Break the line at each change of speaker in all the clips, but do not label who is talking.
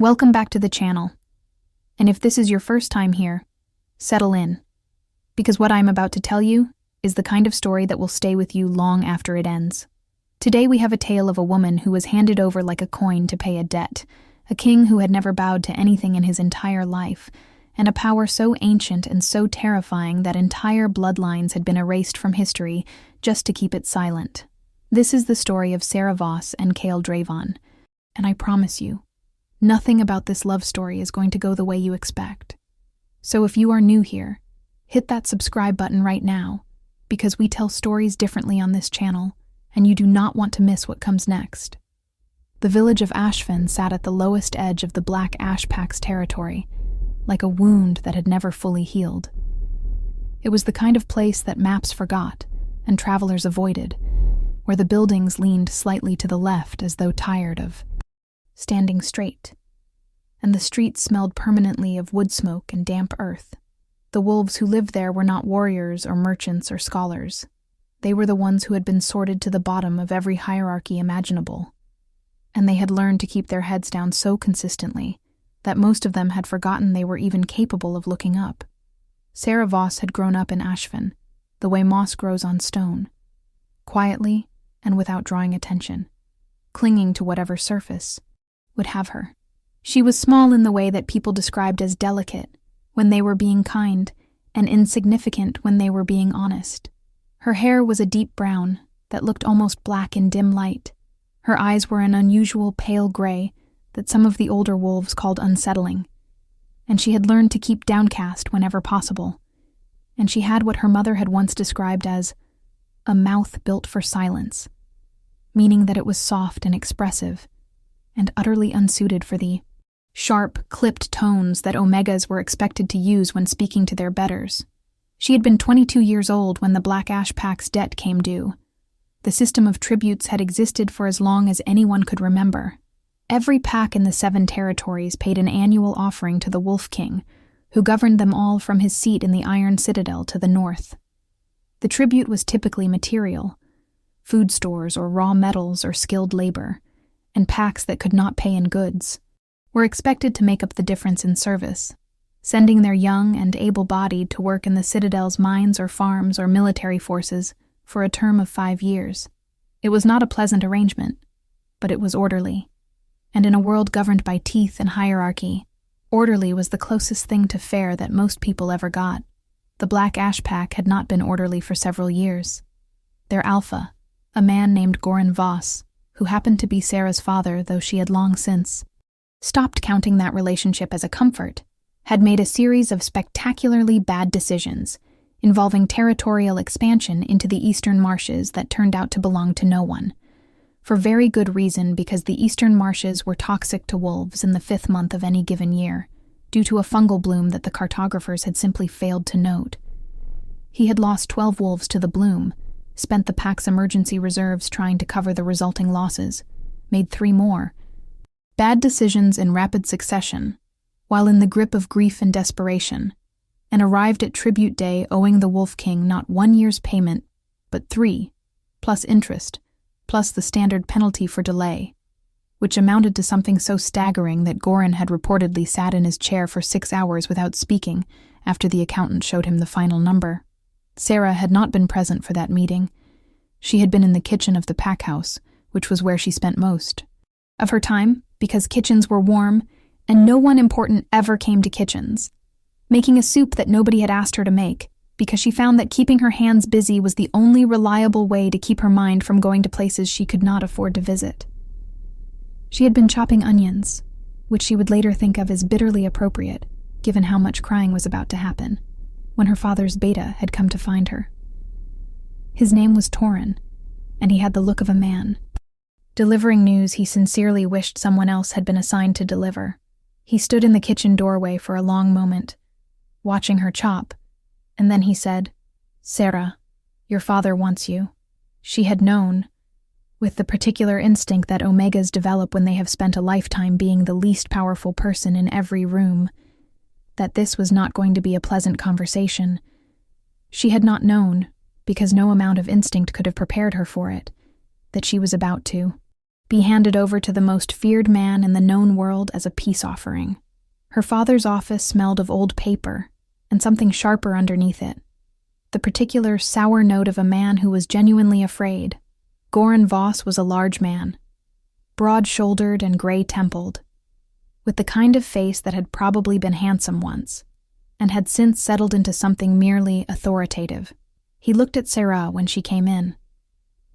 Welcome back to the channel. And if this is your first time here, settle in. Because what I'm about to tell you is the kind of story that will stay with you long after it ends. Today we have a tale of a woman who was handed over like a coin to pay a debt, a king who had never bowed to anything in his entire life, and a power so ancient and so terrifying that entire bloodlines had been erased from history just to keep it silent. This is the story of Sarah Voss and Kale Dravon, and I promise you, nothing about this love story is going to go the way you expect. So if you are new here, hit that subscribe button right now, because we tell stories differently on this channel, and you do not want to miss what comes next. The village of Ashfen sat at the lowest edge of the Black Ash Pack's territory, like a wound that had never fully healed. It was the kind of place that maps forgot and travelers avoided, where the buildings leaned slightly to the left as though tired of standing straight, and the streets smelled permanently of wood smoke and damp earth. The wolves who lived there were not warriors or merchants or scholars. They were the ones who had been sorted to the bottom of every hierarchy imaginable, and they had learned to keep their heads down so consistently that most of them had forgotten they were even capable of looking up. Sarah Voss had grown up in Ashfen, the way moss grows on stone, quietly and without drawing attention, clinging to whatever surface would have her. She was small in the way that people described as delicate when they were being kind, and insignificant when they were being honest. Her hair was a deep brown that looked almost black in dim light. Her eyes were an unusual pale gray that some of the older wolves called unsettling, and she had learned to keep downcast whenever possible. And she had what her mother had once described as a mouth built for silence, meaning that it was soft and expressive, and utterly unsuited for the sharp, clipped tones that Omegas were expected to use when speaking to their betters. She had been 22 years old when the Black Ash Pack's debt came due. The system of tributes had existed for as long as anyone could remember. Every pack in the 7 territories paid an annual offering to the Wolf King, who governed them all from his seat in the Iron Citadel to the north. The tribute was typically material, food stores or raw metals or skilled labor, and packs that could not pay in goods were expected to make up the difference in service, sending their young and able-bodied to work in the Citadel's mines or farms or military forces for a term of 5 years. It was not a pleasant arrangement, but it was orderly. And in a world governed by teeth and hierarchy, orderly was the closest thing to fair that most people ever got. The Black Ash Pack had not been orderly for several years. Their alpha, a man named Goran Voss, who happened to be Sarah's father, though she had long since stopped counting that relationship as a comfort, had made a series of spectacularly bad decisions involving territorial expansion into the eastern marshes that turned out to belong to no one. For very good reason, because the eastern marshes were toxic to wolves in the 5th month of any given year, due to a fungal bloom that the cartographers had simply failed to note. He had lost 12 wolves to the bloom, spent the pack's emergency reserves trying to cover the resulting losses, made 3 more. Bad decisions in rapid succession, while in the grip of grief and desperation, and arrived at tribute day owing the Wolf King not 1 year's payment, but 3, plus interest, plus the standard penalty for delay, which amounted to something so staggering that Goran had reportedly sat in his chair for 6 hours without speaking after the accountant showed him the final number. Sarah had not been present for that meeting. She had been in the kitchen of the pack house, which was where she spent most of her time, because kitchens were warm, and no one important ever came to kitchens, making a soup that nobody had asked her to make, because she found that keeping her hands busy was the only reliable way to keep her mind from going to places she could not afford to visit. She had been chopping onions, which she would later think of as bitterly appropriate, given how much crying was about to happen, when her father's beta had come to find her. His name was Torin, and he had the look of a man, delivering news he sincerely wished someone else had been assigned to deliver. He stood in the kitchen doorway for a long moment, watching her chop, and then he said, "Sarah, your father wants you." She had known, with the particular instinct that Omegas develop when they have spent a lifetime being the least powerful person in every room, that this was not going to be a pleasant conversation. She had not known, because no amount of instinct could have prepared her for it, that she was about to. be handed over to the most feared man in the known world as a peace offering. Her father's office smelled of old paper, and something sharper underneath it. The particular sour note of a man who was genuinely afraid. Goran Voss was a large man, broad-shouldered and gray-templed, with the kind of face that had probably been handsome once, and had since settled into something merely authoritative. He looked at Sarah when she came in,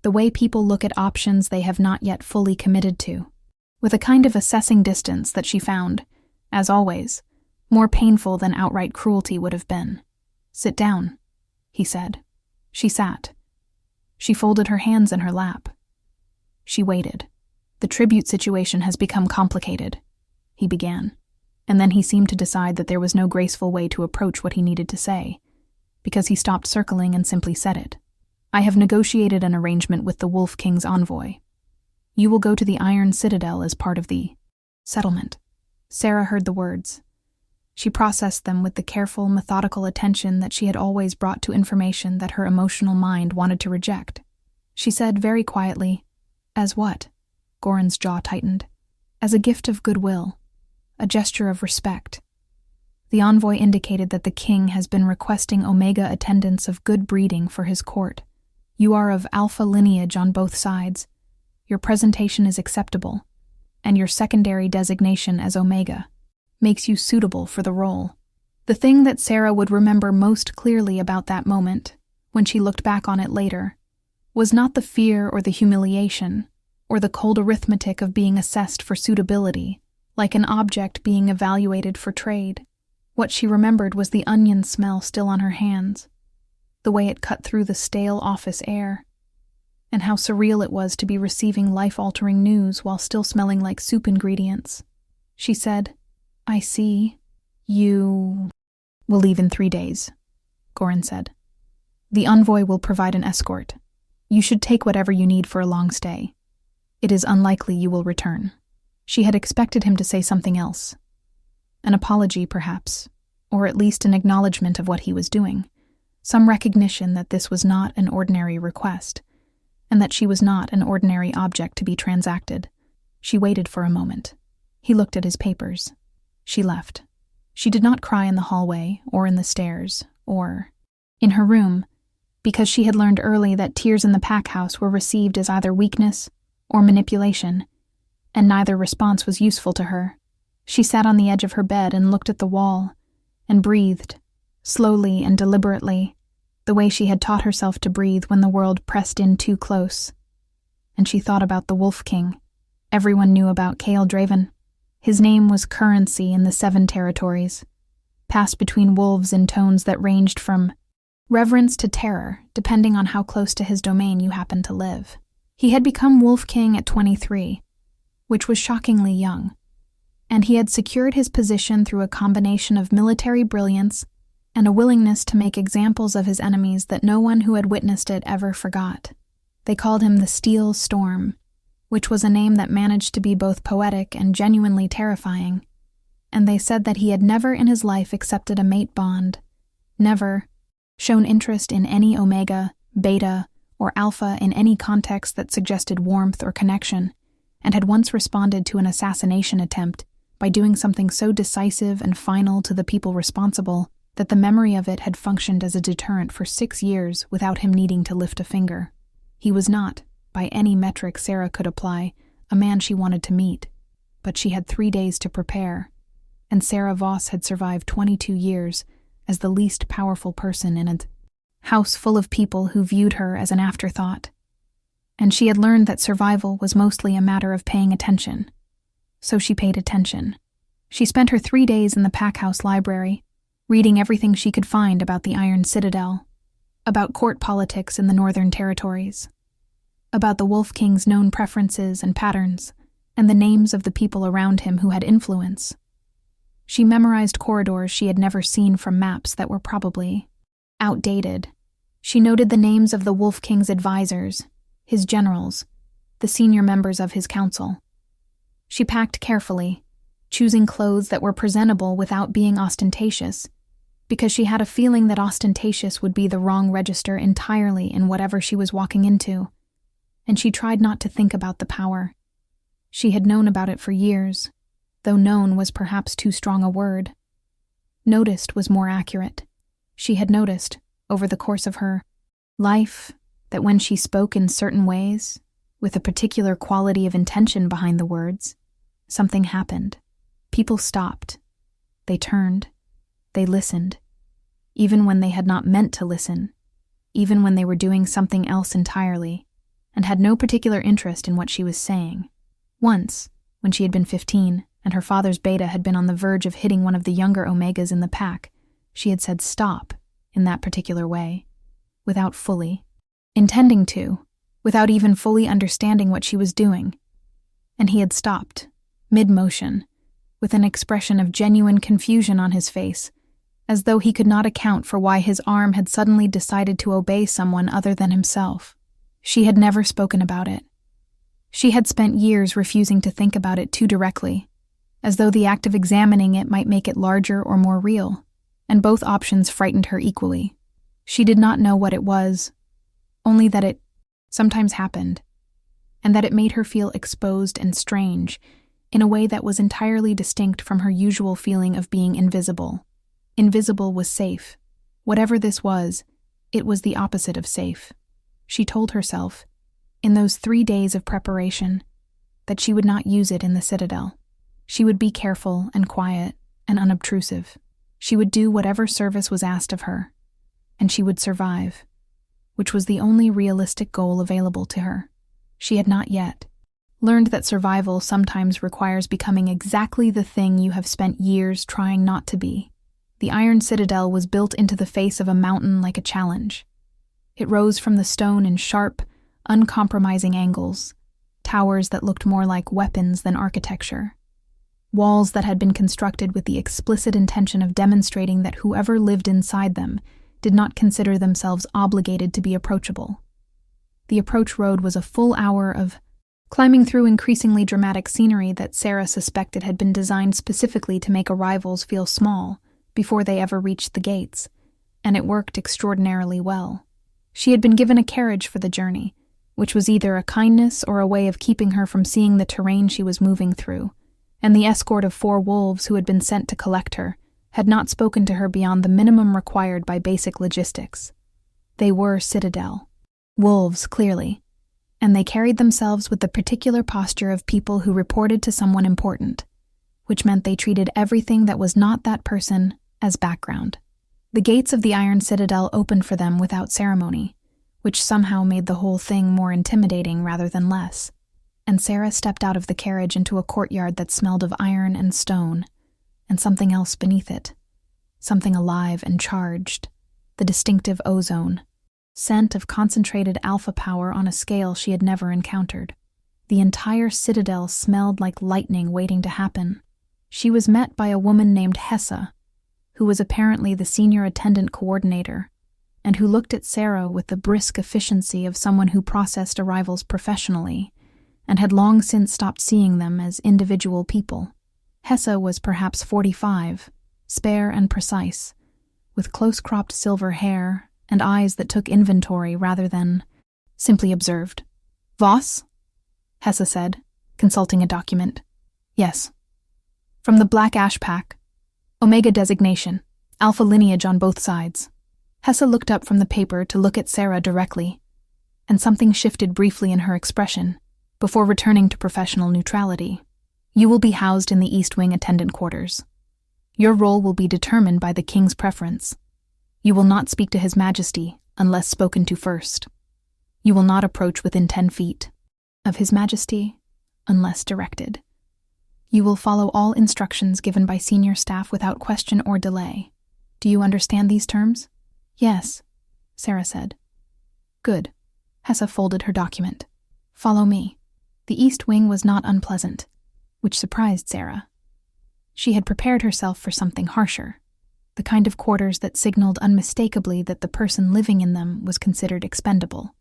the way people look at options they have not yet fully committed to, with a kind of assessing distance that she found, as always, more painful than outright cruelty would have been. "Sit down," he said. She sat. She folded her hands in her lap. She waited. "The tribute situation has become complicated," he began, and then he seemed to decide that there was no graceful way to approach what he needed to say, because he stopped circling and simply said it. "I have negotiated an arrangement with the Wolf King's envoy. You will go to the Iron Citadel as part of the settlement." Sarah heard the words. She processed them with the careful, methodical attention that she had always brought to information that her emotional mind wanted to reject. She said very quietly, "As what?" Goran's jaw tightened. "As a gift of goodwill, a gesture of respect." The envoy indicated that the king has been requesting Omega attendants of good breeding for his court. "You are of Alpha lineage on both sides. Your presentation is acceptable, and your secondary designation as Omega makes you suitable for the role." The thing that Sarah would remember most clearly about that moment, when she looked back on it later, was not the fear or the humiliation, or the cold arithmetic of being assessed for suitability, like an object being evaluated for trade. What she remembered was the onion smell still on her hands, the way it cut through the stale office air, and how surreal it was to be receiving life-altering news while still smelling like soup ingredients. She said, "I see. You will leave in 3 days," Goran said. "The envoy will provide an escort. You should take whatever you need for a long stay. It is unlikely you will return." She had expected him to say something else. An apology, perhaps, or at least an acknowledgement of what he was doing. Some recognition that this was not an ordinary request, and that she was not an ordinary object to be transacted. She waited for a moment. He looked at his papers. She left. She did not cry in the hallway, or in the stairs, or in her room, because she had learned early that tears in the pack house were received as either weakness or manipulation, and neither response was useful to her. She sat on the edge of her bed and looked at the wall, and breathed, slowly and deliberately, the way she had taught herself to breathe when the world pressed in too close. And she thought about the Wolf King. Everyone knew about Kael Draven. His name was currency in the 7 territories, passed between wolves in tones that ranged from reverence to terror, depending on how close to his domain you happened to live. He had become Wolf King at 23, which was shockingly young, and he had secured his position through a combination of military brilliance and a willingness to make examples of his enemies that no one who had witnessed it ever forgot. They called him the Steel Storm, which was a name that managed to be both poetic and genuinely terrifying, and they said that he had never in his life accepted a mate bond, never shown interest in any Omega, Beta, or Alpha in any context that suggested warmth or connection, and had once responded to an assassination attempt by doing something so decisive and final to the people responsible that the memory of it had functioned as a deterrent for 6 years without him needing to lift a finger. He was not, by any metric Sarah could apply, a man she wanted to meet, but she had 3 days to prepare, and Sarah Voss had survived 22 years as the least powerful person in a house full of people who viewed her as an afterthought. And she had learned that survival was mostly a matter of paying attention. So she paid attention. She spent her 3 days in the Packhouse library, reading everything she could find about the Iron Citadel, about court politics in the Northern Territories, about the Wolf King's known preferences and patterns, and the names of the people around him who had influence. She memorized corridors she had never seen from maps that were probably outdated. She noted the names of the Wolf King's advisors, his generals, the senior members of his council. She packed carefully, choosing clothes that were presentable without being ostentatious, because she had a feeling that ostentatious would be the wrong register entirely in whatever she was walking into, and she tried not to think about the power, She had known about it for years, though known was perhaps too strong a word. Noticed was more accurate. She had noticed, over the course of her life, that when she spoke in certain ways, with a particular quality of intention behind the words, something happened. People stopped. They turned. They listened. Even when they had not meant to listen, even when they were doing something else entirely, and had no particular interest in what she was saying. Once, when she had been 15, and her father's beta had been on the verge of hitting one of the younger omegas in the pack, she had said stop in that particular way, without fully intending to, without even fully understanding what she was doing. And he had stopped, mid-motion, with an expression of genuine confusion on his face, as though he could not account for why his arm had suddenly decided to obey someone other than himself. She had never spoken about it. She had spent years refusing to think about it too directly, as though the act of examining it might make it larger or more real, and both options frightened her equally. She did not know what it was, only that it sometimes happened, and that it made her feel exposed and strange in a way that was entirely distinct from her usual feeling of being invisible. Invisible was safe. Whatever this was, it was the opposite of safe. She told herself, in those 3 days of preparation, that she would not use it in the Citadel. She would be careful and quiet and unobtrusive. She would do whatever service was asked of her, and she would survive, which was the only realistic goal available to her. She had not yet learned that survival sometimes requires becoming exactly the thing you have spent years trying not to be. The Iron Citadel was built into the face of a mountain like a challenge. It rose from the stone in sharp, uncompromising angles, towers that looked more like weapons than architecture, walls that had been constructed with the explicit intention of demonstrating that whoever lived inside them did not consider themselves obligated to be approachable. The approach road was a full hour of climbing through increasingly dramatic scenery that Sarah suspected had been designed specifically to make arrivals feel small before they ever reached the gates, and it worked extraordinarily well. She had been given a carriage for the journey, which was either a kindness or a way of keeping her from seeing the terrain she was moving through, and the escort of 4 wolves who had been sent to collect her had not spoken to her beyond the minimum required by basic logistics. They were Citadel. Wolves, clearly, and they carried themselves with the particular posture of people who reported to someone important, which meant they treated everything that was not that person as background. The gates of the Iron Citadel opened for them without ceremony, which somehow made the whole thing more intimidating rather than less, and Sarah stepped out of the carriage into a courtyard that smelled of iron and stone, and something else beneath it, something alive and charged, the distinctive ozone, scent of concentrated alpha power on a scale she had never encountered. The entire Citadel smelled like lightning waiting to happen. She was met by a woman named Hessa, who was apparently the senior attendant coordinator, and who looked at Sarah with the brisk efficiency of someone who processed arrivals professionally, and had long since stopped seeing them as individual people. Hessa was perhaps 45, spare and precise, with close-cropped silver hair and eyes that took inventory rather than simply observed. "Voss?" Hessa said, consulting a document. "Yes." "From the Black Ash Pack. Omega designation. Alpha lineage on both sides." Hessa looked up from the paper to look at Sarah directly, and something shifted briefly in her expression, before returning to professional neutrality. "You will be housed in the East Wing attendant quarters. Your role will be determined by the King's preference. You will not speak to His Majesty unless spoken to first. You will not approach within 10 feet of His Majesty unless directed. You will follow all instructions given by senior staff without question or delay. Do you understand these terms?" "Yes," Sarah said. "Good." Hessa folded her document. "Follow me." The East Wing was not unpleasant, which surprised Sarah. She had prepared herself for something harsher, the kind of quarters that signaled unmistakably that the person living in them was considered expendable.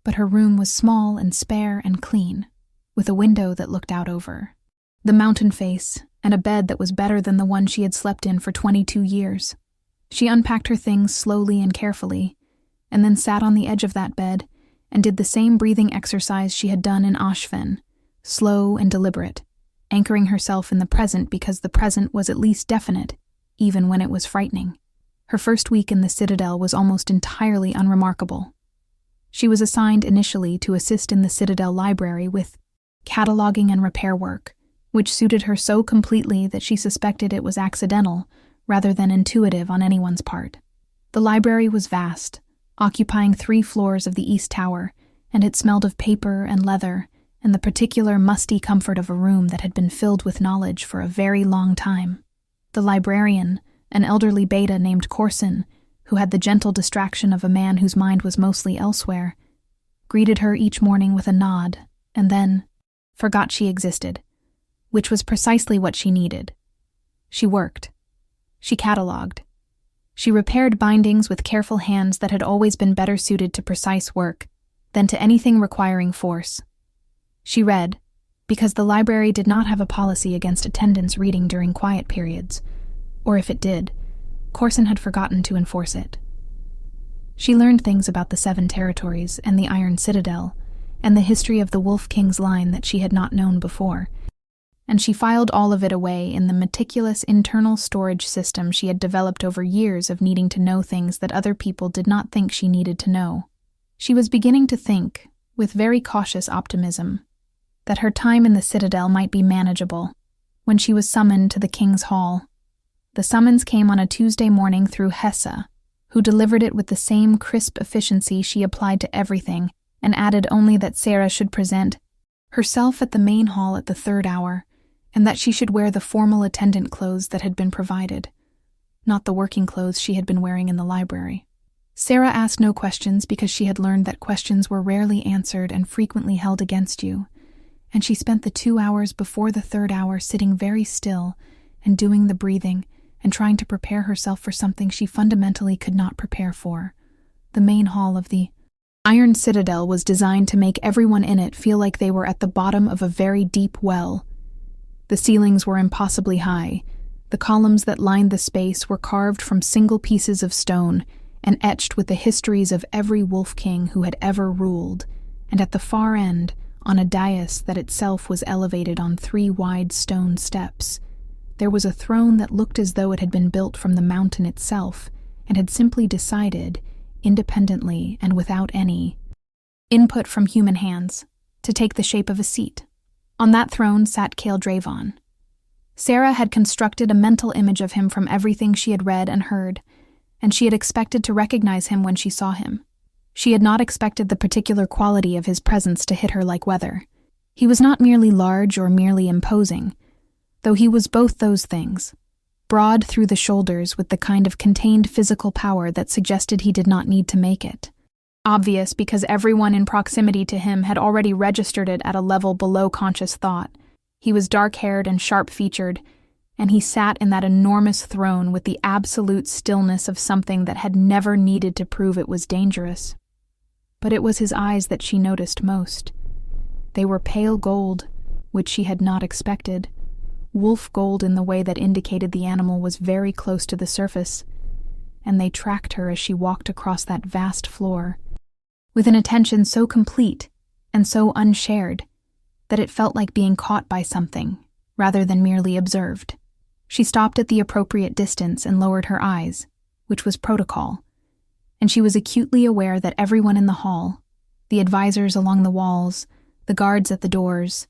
But her room was small and spare and clean, with a window that looked out over the mountain face and a bed that was better than the one she had slept in for 22 years. She unpacked her things slowly and carefully, and then sat on the edge of that bed and did the same breathing exercise she had done in Ashven, slow and deliberate, anchoring herself in the present because the present was at least definite, even when it was frightening. Her first week in the Citadel was almost entirely unremarkable. She was assigned initially to assist in the Citadel library with cataloging and repair work, which suited her so completely that she suspected it was accidental rather than intuitive on anyone's part. The library was vast, occupying 3 floors of the East Tower, and it smelled of paper and leather and the particular musty comfort of a room that had been filled with knowledge for a very long time. The librarian, an elderly beta named Corson, who had the gentle distraction of a man whose mind was mostly elsewhere, greeted her each morning with a nod, and then forgot she existed, which was precisely what she needed. She worked. She cataloged. She repaired bindings with careful hands that had always been better suited to precise work than to anything requiring force. She read, because the library did not have a policy against attendance reading during quiet periods, or if it did, Corson had forgotten to enforce it. She learned things about the 7 territories and the Iron Citadel, and the history of the Wolf King's line that she had not known before, and she filed all of it away in the meticulous internal storage system she had developed over years of needing to know things that other people did not think she needed to know. She was beginning to think, with very cautious optimism, that her time in the Citadel might be manageable when she was summoned to the King's Hall. The summons came on a Tuesday morning through Hessa, who delivered it with the same crisp efficiency she applied to everything and added only that Sarah should present herself at the main hall at the 3rd hour and that she should wear the formal attendant clothes that had been provided, not the working clothes she had been wearing in the library. Sarah asked no questions because she had learned that questions were rarely answered and frequently held against you, and she spent the 2 hours before the 3rd hour sitting very still and doing the breathing and trying to prepare herself for something she fundamentally could not prepare for. The main hall of the Iron Citadel was designed to make everyone in it feel like they were at the bottom of a very deep well. The ceilings were impossibly high. The columns that lined the space were carved from single pieces of stone and etched with the histories of every Wolf King who had ever ruled, and at the far end, on a dais that itself was elevated on 3 wide stone steps, there was a throne that looked as though it had been built from the mountain itself and had simply decided, independently and without any input from human hands, to take the shape of a seat. On that throne sat Kael Dravon. Sarah had constructed a mental image of him from everything she had read and heard, and she had expected to recognize him when she saw him. She had not expected the particular quality of his presence to hit her like weather. He was not merely large or merely imposing, though he was both those things, broad through the shoulders with the kind of contained physical power that suggested he did not need to make it. Obvious because everyone in proximity to him had already registered it at a level below conscious thought. He was dark-haired and sharp-featured, and he sat in that enormous throne with the absolute stillness of something that had never needed to prove it was dangerous. But it was his eyes that she noticed most. They were pale gold, which she had not expected, wolf gold in the way that indicated the animal was very close to the surface, and they tracked her as she walked across that vast floor, with an attention so complete and so unshared that it felt like being caught by something, rather than merely observed. She stopped at the appropriate distance and lowered her eyes, which was protocol, and she was acutely aware that everyone in the hall, the advisors along the walls, the guards at the doors,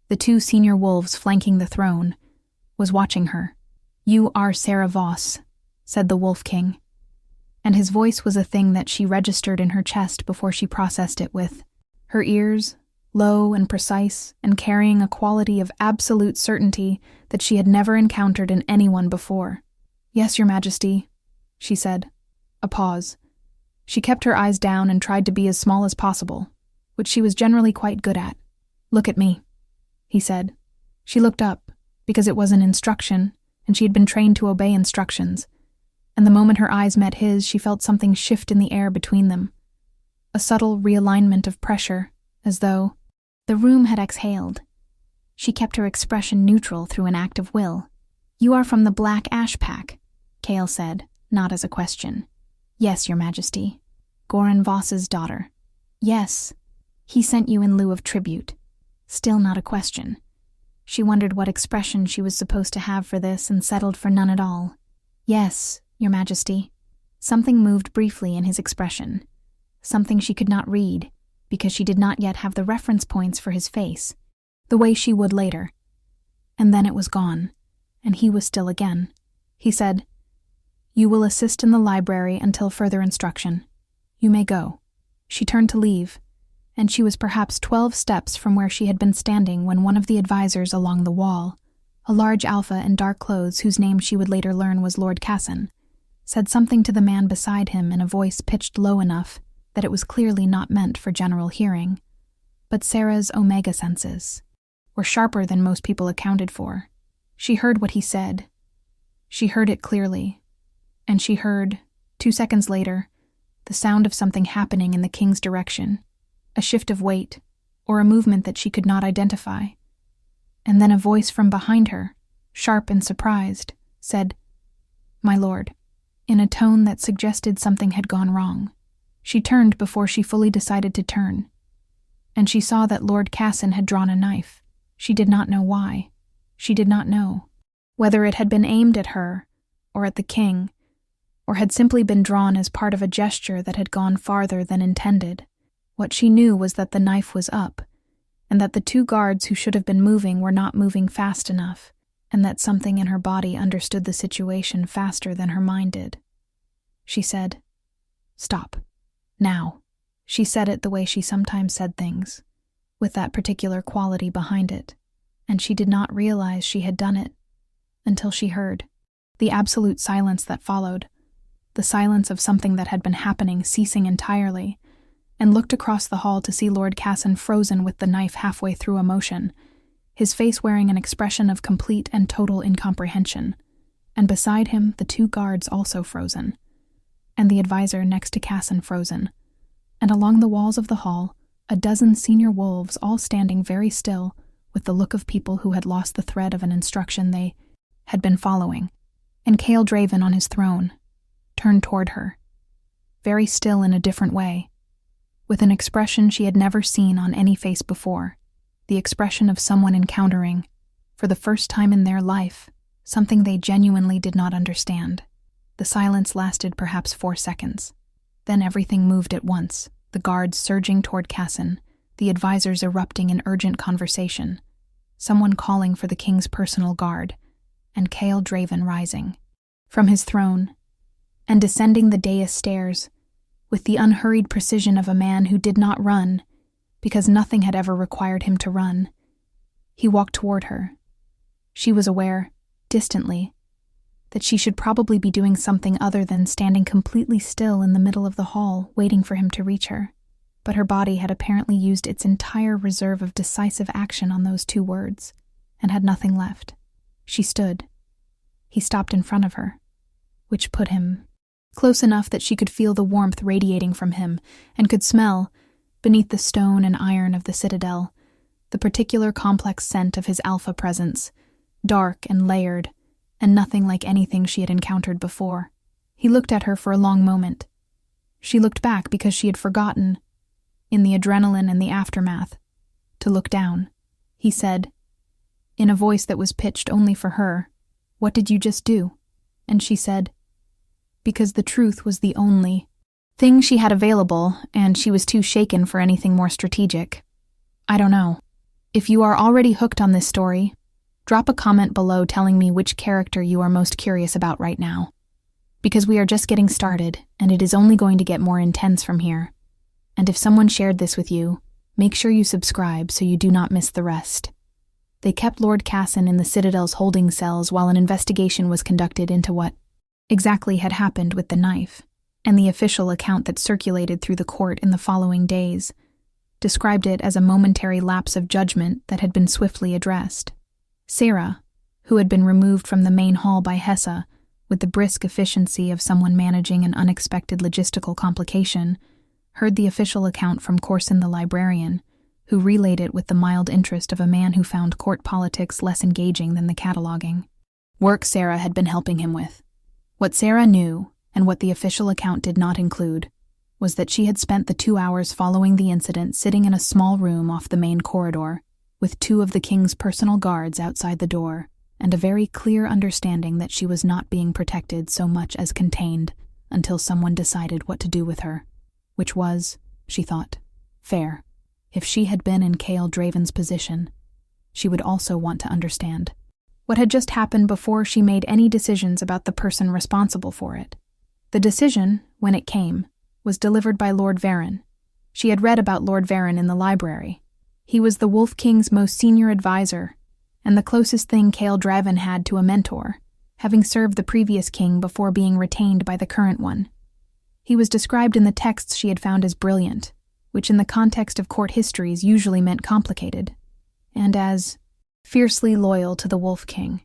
the 2 senior wolves flanking the throne, was watching her. "You are Sarah Voss," said the Wolf King, and his voice was a thing that she registered in her chest before she processed it with. Her ears, low and precise, and carrying a quality of absolute certainty that she had never encountered in anyone before. "Yes, Your Majesty," she said. A pause. She kept her eyes down and tried to be as small as possible, which she was generally quite good at. "Look at me," he said. She looked up, because it was an instruction, and she had been trained to obey instructions, and the moment her eyes met his, she felt something shift in the air between them. A subtle realignment of pressure, as though the room had exhaled. She kept her expression neutral through an act of will. "You are from the Black Ash Pack," Kael said, not as a question. "Yes, Your Majesty." "Goran Voss's daughter." "Yes. He sent you in lieu of tribute." Still not a question. She wondered what expression she was supposed to have for this and settled for none at all. "Yes, Your Majesty." Something moved briefly in his expression. Something she could not read, because she did not yet have the reference points for his face, the way she would later. And then it was gone, and he was still again. He said, "You will assist in the library until further instruction. You may go." She turned to leave, and she was perhaps 12 steps from where she had been standing when one of the advisors along the wall, a large alpha in dark clothes whose name she would later learn was Lord Casson, said something to the man beside him in a voice pitched low enough that it was clearly not meant for general hearing. But Sarah's omega senses were sharper than most people accounted for. She heard what he said. She heard it clearly, and she heard, 2 seconds later, the sound of something happening in the king's direction, a shift of weight, or a movement that she could not identify. And then a voice from behind her, sharp and surprised, said, "My lord," in a tone that suggested something had gone wrong. She turned before she fully decided to turn, and she saw that Lord Casson had drawn a knife. She did not know why. She did not know whether it had been aimed at her, or at the king, or had simply been drawn as part of a gesture that had gone farther than intended. What she knew was that the knife was up, and that the 2 guards who should have been moving were not moving fast enough, and that something in her body understood the situation faster than her mind did. She said, "Stop. Now." She said it the way she sometimes said things, with that particular quality behind it, and she did not realize she had done it until she heard the absolute silence that followed, the silence of something that had been happening ceasing entirely, and looked across the hall to see Lord Casson frozen with the knife halfway through a motion, his face wearing an expression of complete and total incomprehension, and beside him the 2 guards also frozen, and the advisor next to Casson frozen, and along the walls of the hall, a dozen senior wolves all standing very still with the look of people who had lost the thread of an instruction they had been following, and Cale Draven on his throne, turned toward her, very still in a different way, with an expression she had never seen on any face before, the expression of someone encountering, for the first time in their life, something they genuinely did not understand. The silence lasted perhaps 4 seconds. Then everything moved at once, the guards surging toward Casson, the advisors erupting in urgent conversation, someone calling for the king's personal guard, and Cale Draven rising from his throne and descending the dais stairs with the unhurried precision of a man who did not run, because nothing had ever required him to run. He walked toward her. She was aware, distantly, that she should probably be doing something other than standing completely still in the middle of the hall, waiting for him to reach her. But her body had apparently used its entire reserve of decisive action on those 2 words, and had nothing left. She stood. He stopped in front of her, which put him close enough that she could feel the warmth radiating from him, and could smell, beneath the stone and iron of the citadel, the particular complex scent of his alpha presence, dark and layered, and nothing like anything she had encountered before. He looked at her for a long moment. She looked back because she had forgotten, in the adrenaline and the aftermath, to look down. He said, in a voice that was pitched only for her, "What did you just do?" And she said, "Because the truth was the only thing she had available, and she was too shaken for anything more strategic. I don't know. If you are already hooked on this story, drop a comment below telling me which character you are most curious about right now. Because we are just getting started, and it is only going to get more intense from here. And if someone shared this with you, make sure you subscribe so you do not miss the rest." They kept Lord Casson in the Citadel's holding cells while an investigation was conducted into what exactly had happened with the knife, and the official account that circulated through the court in the following days described it as a momentary lapse of judgment that had been swiftly addressed. Sarah, who had been removed from the main hall by Hessa with the brisk efficiency of someone managing an unexpected logistical complication, heard the official account from Corson the librarian, who relayed it with the mild interest of a man who found court politics less engaging than the cataloging work Sarah had been helping him with. What Sarah knew, and what the official account did not include, was that she had spent the 2 hours following the incident sitting in a small room off the main corridor, with 2 of the king's personal guards outside the door, and a very clear understanding that she was not being protected so much as contained until someone decided what to do with her, which was, she thought, fair. If she had been in Cale Draven's position, she would also want to understand what had just happened before she made any decisions about the person responsible for it. The decision, when it came, was delivered by Lord Varen. She had read about Lord Varen in the library. He was the Wolf King's most senior advisor, and the closest thing Cale Draven had to a mentor, having served the previous king before being retained by the current one. He was described in the texts she had found as brilliant, which in the context of court histories usually meant complicated, and as fiercely loyal to the Wolf King,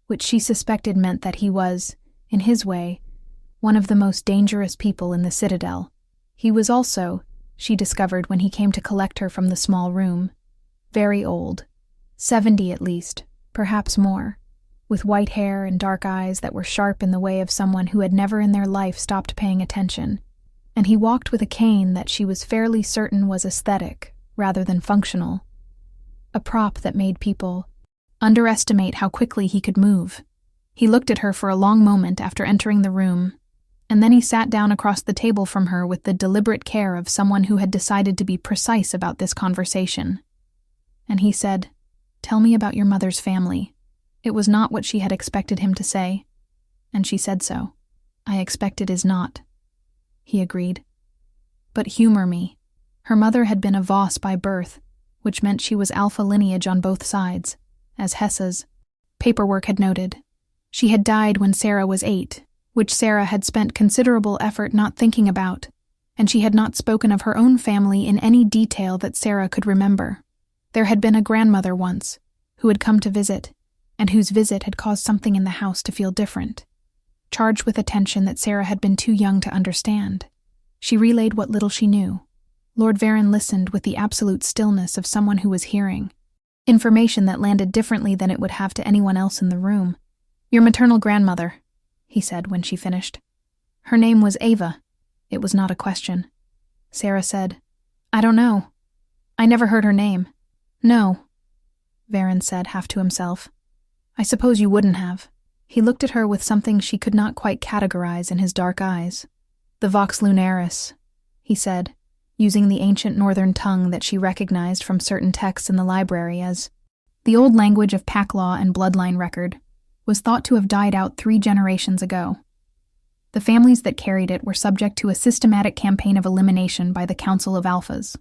which she suspected meant that he was, in his way, one of the most dangerous people in the Citadel. He was also, she discovered when he came to collect her from the small room, very old, 70 at least, perhaps more, with white hair and dark eyes that were sharp in the way of someone who had never in their life stopped paying attention, and he walked with a cane that she was fairly certain was aesthetic rather than functional, a prop that made people underestimate how quickly he could move. He looked at her for a long moment after entering the room, and then he sat down across the table from her with the deliberate care of someone who had decided to be precise about this conversation. And he said, "Tell me about your mother's family." It was not what she had expected him to say, and she said so. "I expect it is not," he agreed. "But humor me. Her mother had been a Voss by birth, which meant she was alpha lineage on both sides, as Hessa's paperwork had noted. She had died when Sarah was 8, which Sarah had spent considerable effort not thinking about, and she had not spoken of her own family in any detail that Sarah could remember. There had been a grandmother once, who had come to visit, and whose visit had caused something in the house to feel different, charged with attention that Sarah had been too young to understand. She relayed what little she knew. Lord Varen listened with the absolute stillness of someone who was hearing, information that landed differently than it would have to anyone else in the room. "Your maternal grandmother," he said when she finished. "Her name was Ava." It was not a question. Sarah said, "I don't know. I never heard her name." "No," Varen said, half to himself. "I suppose you wouldn't have." He looked at her with something she could not quite categorize in his dark eyes. "The Vox Lunaris," he said, using the ancient northern tongue that she recognized from certain texts in the library as the old language of pack law and bloodline record, was thought to have died out 3 generations ago. The families that carried it were subject to a systematic campaign of elimination by the Council of Alphas,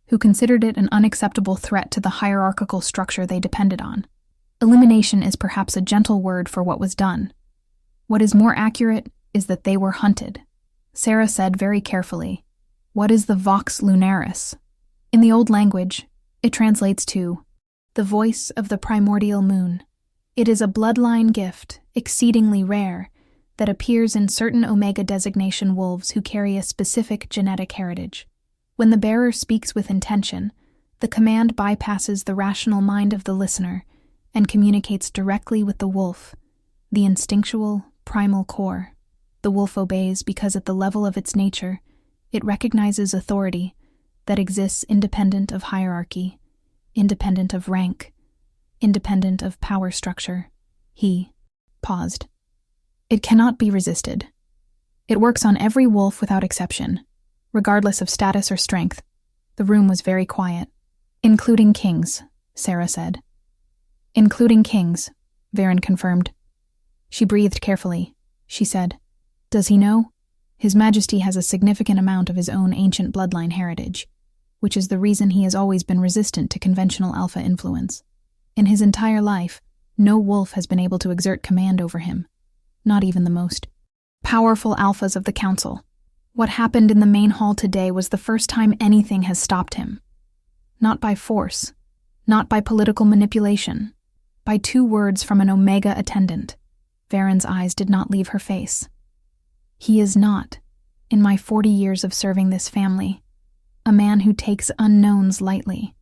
who considered it an unacceptable threat to the hierarchical structure they depended on. Elimination is perhaps a gentle word for what was done. What is more accurate is that they were hunted. Sarah said very carefully, "What is the Vox Lunaris?" In the old language, it translates to the voice of the primordial moon. It is a bloodline gift, exceedingly rare, that appears in certain Omega designation wolves who carry a specific genetic heritage. When the bearer speaks with intention, the command bypasses the rational mind of the listener and communicates directly with the wolf, the instinctual, primal core. The wolf obeys because at the level of its nature, it recognizes authority that exists independent of hierarchy, independent of rank, independent of power structure. He paused. It cannot be resisted. It works on every wolf without exception, regardless of status or strength. The room was very quiet. "Including kings," Sarah said. "Including kings," Varen confirmed. She breathed carefully. She said, "Does he know? His Majesty has a significant amount of his own ancient bloodline heritage, which is the reason he has always been resistant to conventional alpha influence. In his entire life, no wolf has been able to exert command over him, not even the most powerful alphas of the council. What happened in the main hall today was the first time anything has stopped him. Not by force, not by political manipulation, by 2 words from an Omega attendant." Varen's eyes did not leave her face. "He is not, in my 40 years of serving this family, a man who takes unknowns lightly.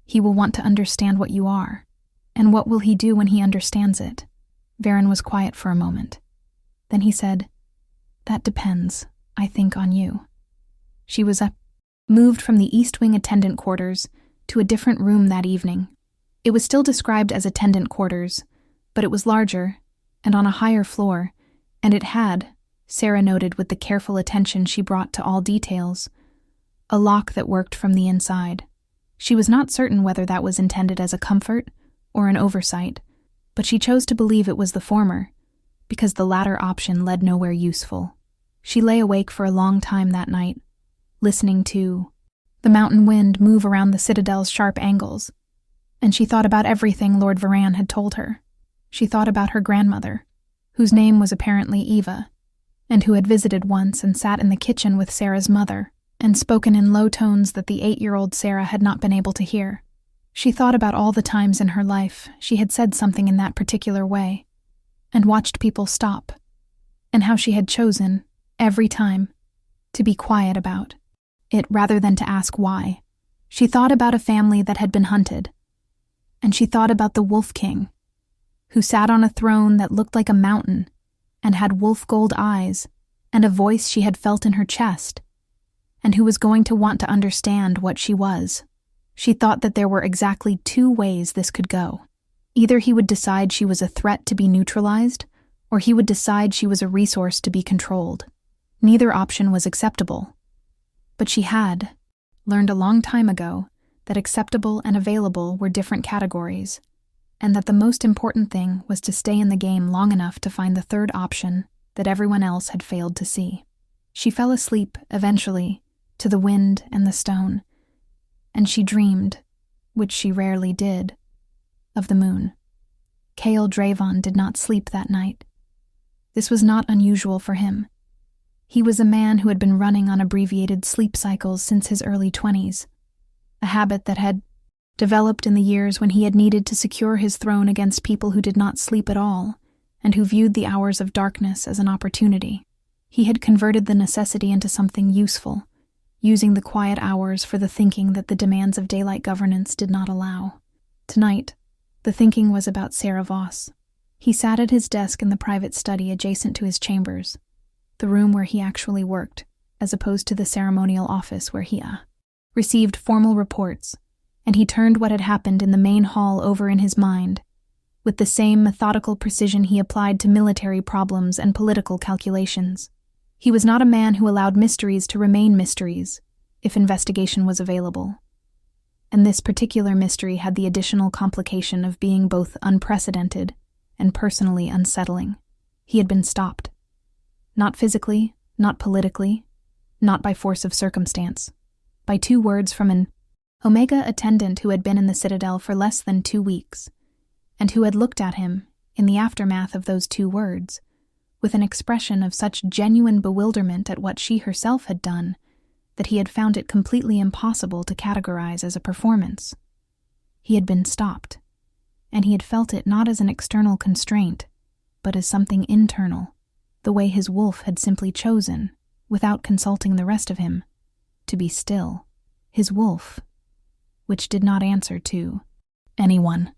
He will want to understand what you are, and what will he do when he understands it?" Varen was quiet for a moment. Then he said, "That depends, I think, on you." She was moved from the East Wing attendant quarters to a different room that evening, It was still described as attendant quarters, but it was larger and on a higher floor, and it had, Sarah noted with the careful attention she brought to all details, a lock that worked from the inside. She was not certain whether that was intended as a comfort or an oversight, but she chose to believe it was the former, because the latter option led nowhere useful. She lay awake for a long time that night, listening to the mountain wind move around the citadel's sharp angles, and she thought about everything Lord Varan had told her. She thought about her grandmother, whose name was apparently Eva, and who had visited once and sat in the kitchen with Sarah's mother, and spoken in low tones that the 8-year-old Sarah had not been able to hear. She thought about all the times in her life she had said something in that particular way, and watched people stop, and how she had chosen, every time, to be quiet about it rather than to ask why. She thought about a family that had been hunted, and she thought about the Wolf King, who sat on a throne that looked like a mountain and had wolf gold eyes and a voice she had felt in her chest, and who was going to want to understand what she was. She thought that there were exactly 2 ways this could go. Either he would decide she was a threat to be neutralized, or he would decide she was a resource to be controlled. Neither option was acceptable. But she had learned a long time ago that acceptable and available were different categories, and that the most important thing was to stay in the game long enough to find the third option that everyone else had failed to see. She fell asleep, eventually, to the wind and the stone, and she dreamed, which she rarely did, of the moon. Cale Dravon did not sleep that night. This was not unusual for him. He was a man who had been running on abbreviated sleep cycles since his early 20s, a habit that had developed in the years when he had needed to secure his throne against people who did not sleep at all, and who viewed the hours of darkness as an opportunity. He had converted the necessity into something useful, using the quiet hours for the thinking that the demands of daylight governance did not allow. Tonight, the thinking was about Sarah Voss. He sat at his desk in the private study adjacent to his chambers, the room where he actually worked, as opposed to the ceremonial office where he received formal reports, and he turned what had happened in the main hall over in his mind, with the same methodical precision he applied to military problems and political calculations. He was not a man who allowed mysteries to remain mysteries, if investigation was available. And this particular mystery had the additional complication of being both unprecedented and personally unsettling. He had been stopped. Not physically, not politically, not by force of circumstance. By 2 words from an Omega attendant who had been in the Citadel for less than 2 weeks, and who had looked at him, in the aftermath of those 2 words, with an expression of such genuine bewilderment at what she herself had done, that he had found it completely impossible to categorize as a performance. He had been stopped, and he had felt it not as an external constraint, but as something internal, the way his wolf had simply chosen, without consulting the rest of him, to be still. His wolf, which did not answer to anyone.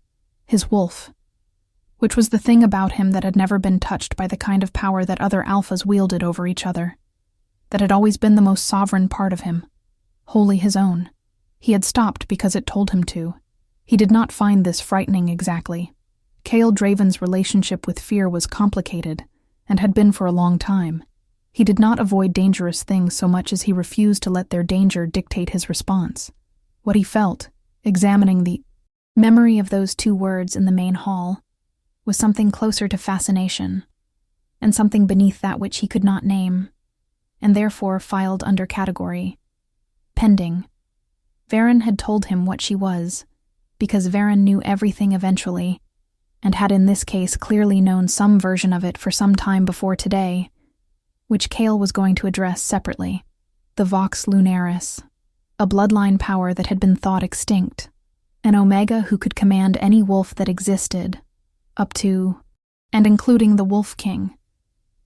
His wolf, which was the thing about him that had never been touched by the kind of power that other alphas wielded over each other, that had always been the most sovereign part of him, wholly his own. He had stopped because it told him to. He did not find this frightening exactly. Cale Draven's relationship with fear was complicated, and had been for a long time. He did not avoid dangerous things so much as he refused to let their danger dictate his response. What he felt, examining the memory of those 2 words in the main hall, was something closer to fascination, and something beneath that which he could not name, and therefore filed under category pending. Varan had told him what she was, because Varan knew everything eventually, and had in this case clearly known some version of it for some time before today, which Cale was going to address separately. The Vox Lunaris, a bloodline power that had been thought extinct, an Omega who could command any wolf that existed, up to and including the Wolf King,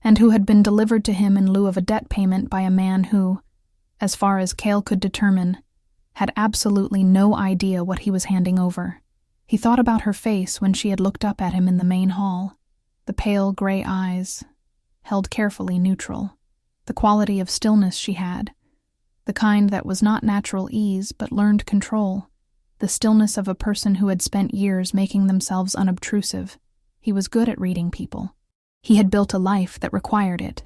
and who had been delivered to him in lieu of a debt payment by a man who, as far as Cale could determine, had absolutely no idea what he was handing over. He thought about her face when she had looked up at him in the main hall, the pale gray eyes, held carefully neutral, the quality of stillness she had, the kind that was not natural ease but learned control, the stillness of a person who had spent years making themselves unobtrusive. He was good at reading people. He had built a life that required it.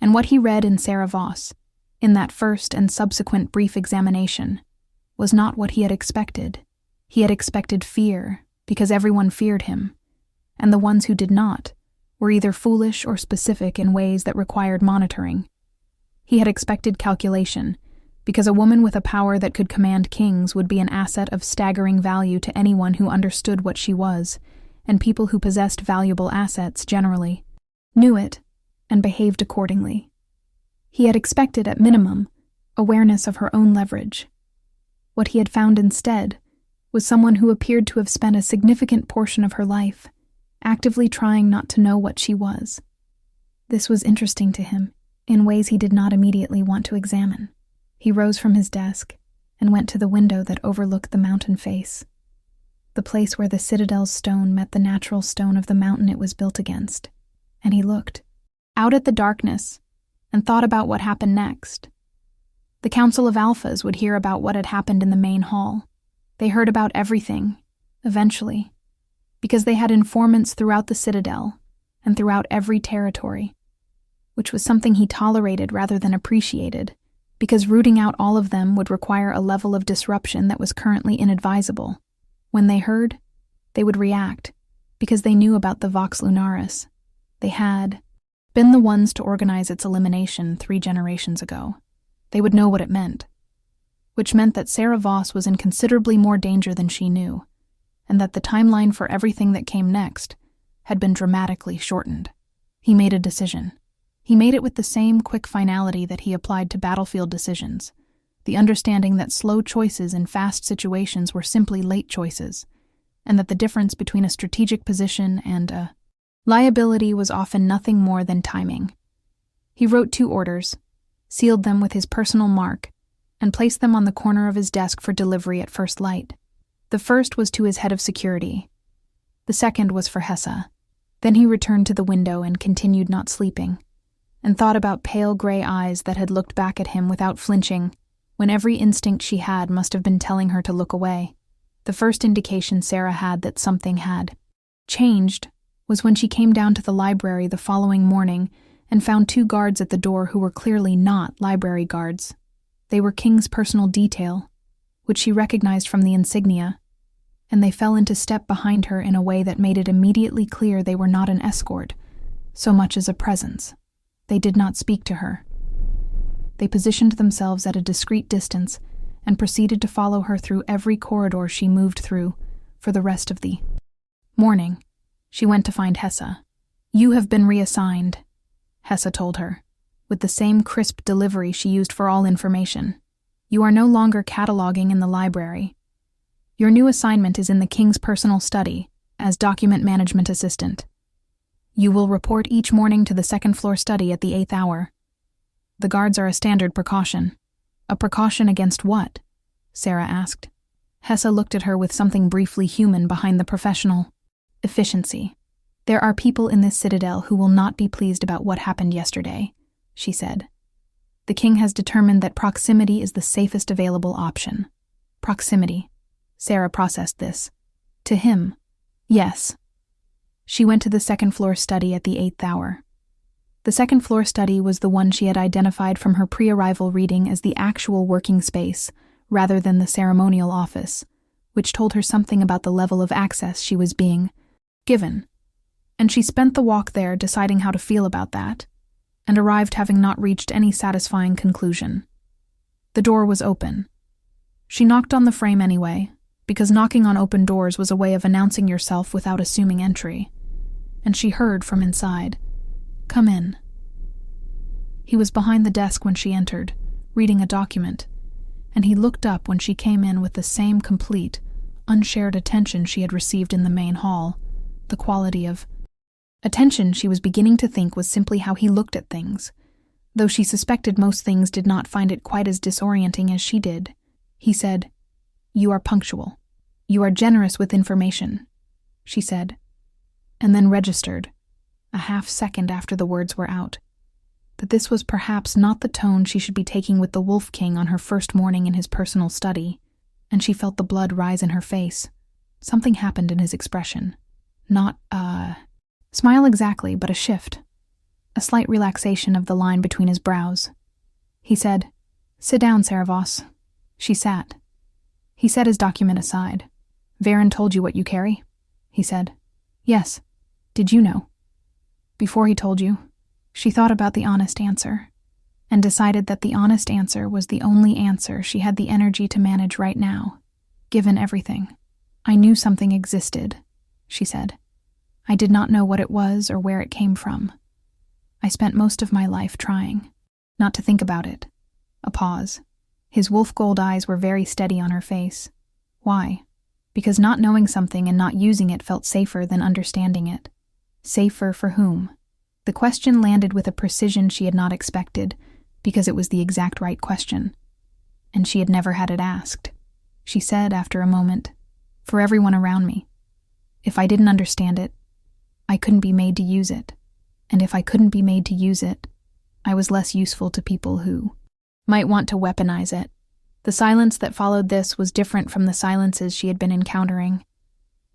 And what he read in Sarah Voss, in that first and subsequent brief examination, was not what he had expected. He had expected fear, because everyone feared him, and the ones who did not were either foolish or specific in ways that required monitoring. He had expected calculation, because a woman with a power that could command kings would be an asset of staggering value to anyone who understood what she was, and people who possessed valuable assets generally knew it and behaved accordingly. He had expected, at minimum, awareness of her own leverage. What he had found instead was someone who appeared to have spent a significant portion of her life actively trying not to know what she was. This was interesting to him, in ways he did not immediately want to examine. He rose from his desk and went to the window that overlooked the mountain face, the place where the citadel's stone met the natural stone of the mountain it was built against, and he looked out at the darkness and thought about what happened next. The Council of Alphas would hear about what had happened in the main hall. They heard about everything, eventually, because they had informants throughout the citadel and throughout every territory, which was something he tolerated rather than appreciated, because rooting out all of them would require a level of disruption that was currently inadvisable. When they heard, they would react, because they knew about the Vox Lunaris. They had been the ones to organize its elimination 3 generations ago. They would know what it meant, which meant that Sarah Voss was in considerably more danger than she knew, and that the timeline for everything that came next had been dramatically shortened. He made a decision. He made it with the same quick finality that he applied to battlefield decisions, the understanding that slow choices in fast situations were simply late choices, and that the difference between a strategic position and a liability was often nothing more than timing. He wrote 2 orders, sealed them with his personal mark, and placed them on the corner of his desk for delivery at first light. The first was to his head of security. The second was for Hessa. Then he returned to the window and continued not sleeping, and thought about pale gray eyes that had looked back at him without flinching, when every instinct she had must have been telling her to look away. The first indication Sarah had that something had changed was when she came down to the library the following morning and found 2 guards at the door who were clearly not library guards. They were King's personal detail, which she recognized from the insignia, and they fell into step behind her in a way that made it immediately clear they were not an escort, so much as a presence. They did not speak to her. They positioned themselves at a discreet distance and proceeded to follow her through every corridor she moved through for the rest of the morning. She went to find Hessa. "You have been reassigned," Hessa told her, with the same crisp delivery she used for all information. "You are no longer cataloging in the library. Your new assignment is in the King's personal study, as document management assistant. You will report each morning to the 2nd floor study at the 8th hour. The guards are a standard precaution." "A precaution against what?" Sarah asked. Hessa looked at her with something briefly human behind the professional. "Efficiency. There are people in this citadel who will not be pleased about what happened yesterday," she said. "The king has determined that proximity is the safest available option." Proximity. Sarah processed this. To him. Yes. She went to the 2nd floor study at the 8th hour. The 2nd floor study was the one she had identified from her pre-arrival reading as the actual working space, rather than the ceremonial office, which told her something about the level of access she was being given. And she spent the walk there deciding how to feel about that, and arrived having not reached any satisfying conclusion. The door was open. She knocked on the frame anyway, because knocking on open doors was a way of announcing yourself without assuming entry, and she heard from inside, "Come in." He was behind the desk when she entered, reading a document, and he looked up when she came in with the same complete, unshared attention she had received in the main hall, the quality of attention she was beginning to think was simply how he looked at things, though she suspected most things did not find it quite as disorienting as she did. He said, "You are punctual. You are generous with information," she said, and then registered, a half-second after the words were out, that this was perhaps not the tone she should be taking with the Wolf King on her first morning in his personal study. and she felt the blood rise in her face. Something happened in his expression. Not a smile exactly, but a shift. A slight relaxation of the line between his brows. He said, "Sit down, Saravos." She sat. He set his document aside. "Varen told you what you carry?" he said. "Yes. Did you know?" "Before he told you." She thought about the honest answer, and decided that the honest answer was the only answer she had the energy to manage right now, given everything. "I knew something existed," she said. "I did not know what it was or where it came from. I spent most of my life trying not to think about it." A pause. His wolf gold eyes were very steady on her face. Why? Because not knowing something and not using it felt safer than understanding it. Safer for whom? The question landed with a precision she had not expected, because it was the exact right question. And she had never had it asked. She said after a moment, "For everyone around me. If I didn't understand it, I couldn't be made to use it. And if I couldn't be made to use it, I was less useful to people who might want to weaponize it." The silence that followed this was different from the silences she had been encountering.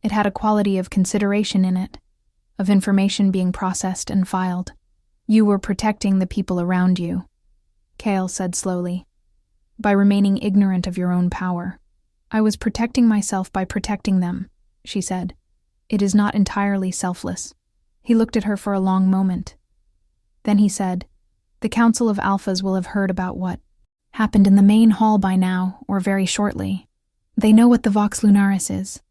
It had a quality of consideration in it, of information being processed and filed. "You were protecting the people around you," Kale said slowly, "by remaining ignorant of your own power." "I was protecting myself by protecting them," she said. "It is not entirely selfless." He looked at her for a long moment. Then he said, "The Council of Alphas will have heard about what happened in the main hall by now, or very shortly. They know what the Vox Lunaris is.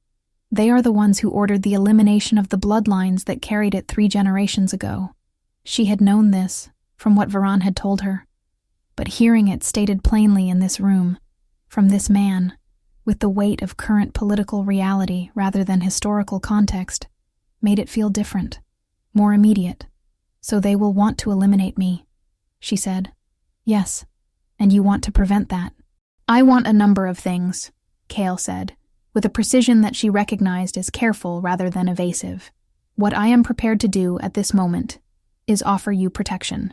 They are the ones who ordered the elimination of the bloodlines that carried it 3 generations ago." She had known this, from what Varan had told her. But hearing it stated plainly in this room, from this man, with the weight of current political reality rather than historical context, made it feel different, more immediate. "So they will want to eliminate me," she said. "Yes, and you want to prevent that." "I want a number of things," Kale said, with a precision that she recognized as careful rather than evasive. "What I am prepared to do at this moment is offer you protection,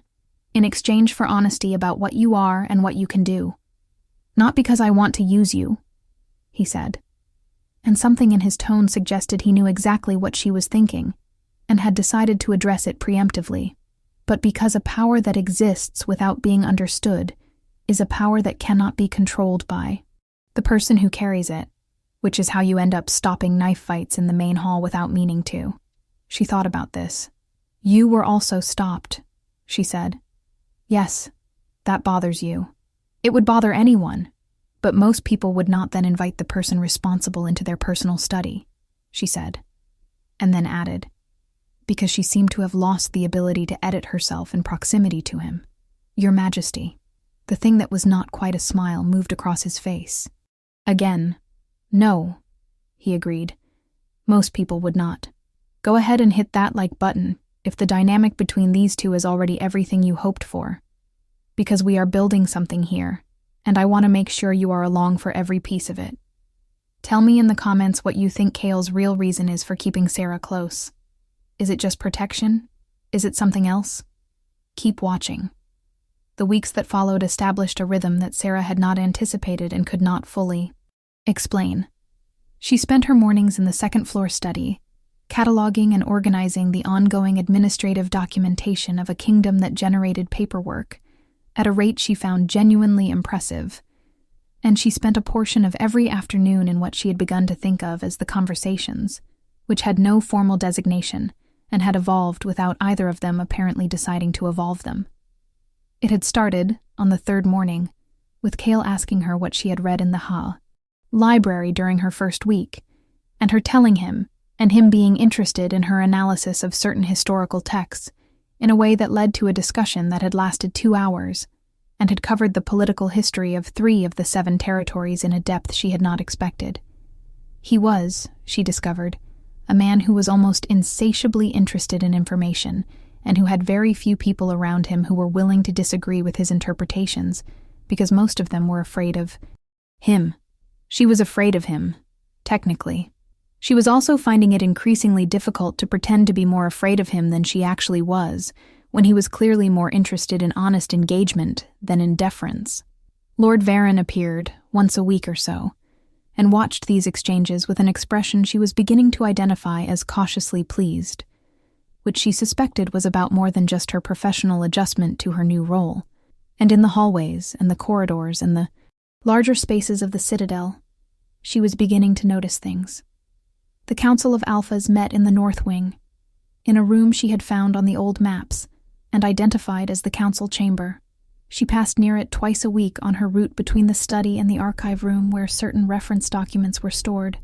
in exchange for honesty about what you are and what you can do. Not because I want to use you," he said. And something in his tone suggested he knew exactly what she was thinking, and had decided to address it preemptively. "But because a power that exists without being understood is a power that cannot be controlled by the person who carries it, which is how you end up stopping knife fights in the main hall without meaning to." She thought about this. "You were also stopped," she said. "Yes, that bothers you. It would bother anyone, but most people would not then invite the person responsible into their personal study," she said, and then added, because she seemed to have lost the ability to edit herself in proximity to him. "Your Majesty." The thing that was not quite a smile moved across his face. Again, "No," he agreed. "Most people would not. Go ahead and hit that like button if the dynamic between these two is already everything you hoped for. Because we are building something here, and I want to make sure you are along for every piece of it. Tell me in the comments what you think Kale's real reason is for keeping Sarah close. Is it just protection? Is it something else? Keep watching." The weeks that followed established a rhythm that Sarah had not anticipated and could not fully explain. She spent her mornings in the second-floor study, cataloging and organizing the ongoing administrative documentation of a kingdom that generated paperwork at a rate she found genuinely impressive, and she spent a portion of every afternoon in what she had begun to think of as the conversations, which had no formal designation and had evolved without either of them apparently deciding to evolve them. It had started, on the 3rd morning, with Kale asking her what she had read in the library during her first week, and her telling him, and him being interested in her analysis of certain historical texts, in a way that led to a discussion that had lasted 2 hours, and had covered the political history of 3 of the 7 territories in a depth she had not expected. He was, she discovered, a man who was almost insatiably interested in information, and who had very few people around him who were willing to disagree with his interpretations, because most of them were afraid of him. She was afraid of him, technically. She was also finding it increasingly difficult to pretend to be more afraid of him than she actually was, when he was clearly more interested in honest engagement than in deference. Lord Varen appeared, once a week or so, and watched these exchanges with an expression she was beginning to identify as cautiously pleased, which she suspected was about more than just her professional adjustment to her new role. And in the hallways and the corridors and the larger spaces of the Citadel, she was beginning to notice things. The Council of Alphas met in the North Wing, in a room she had found on the old maps and identified as the Council Chamber. She passed near it twice a week on her route between the study and the archive room where certain reference documents were stored,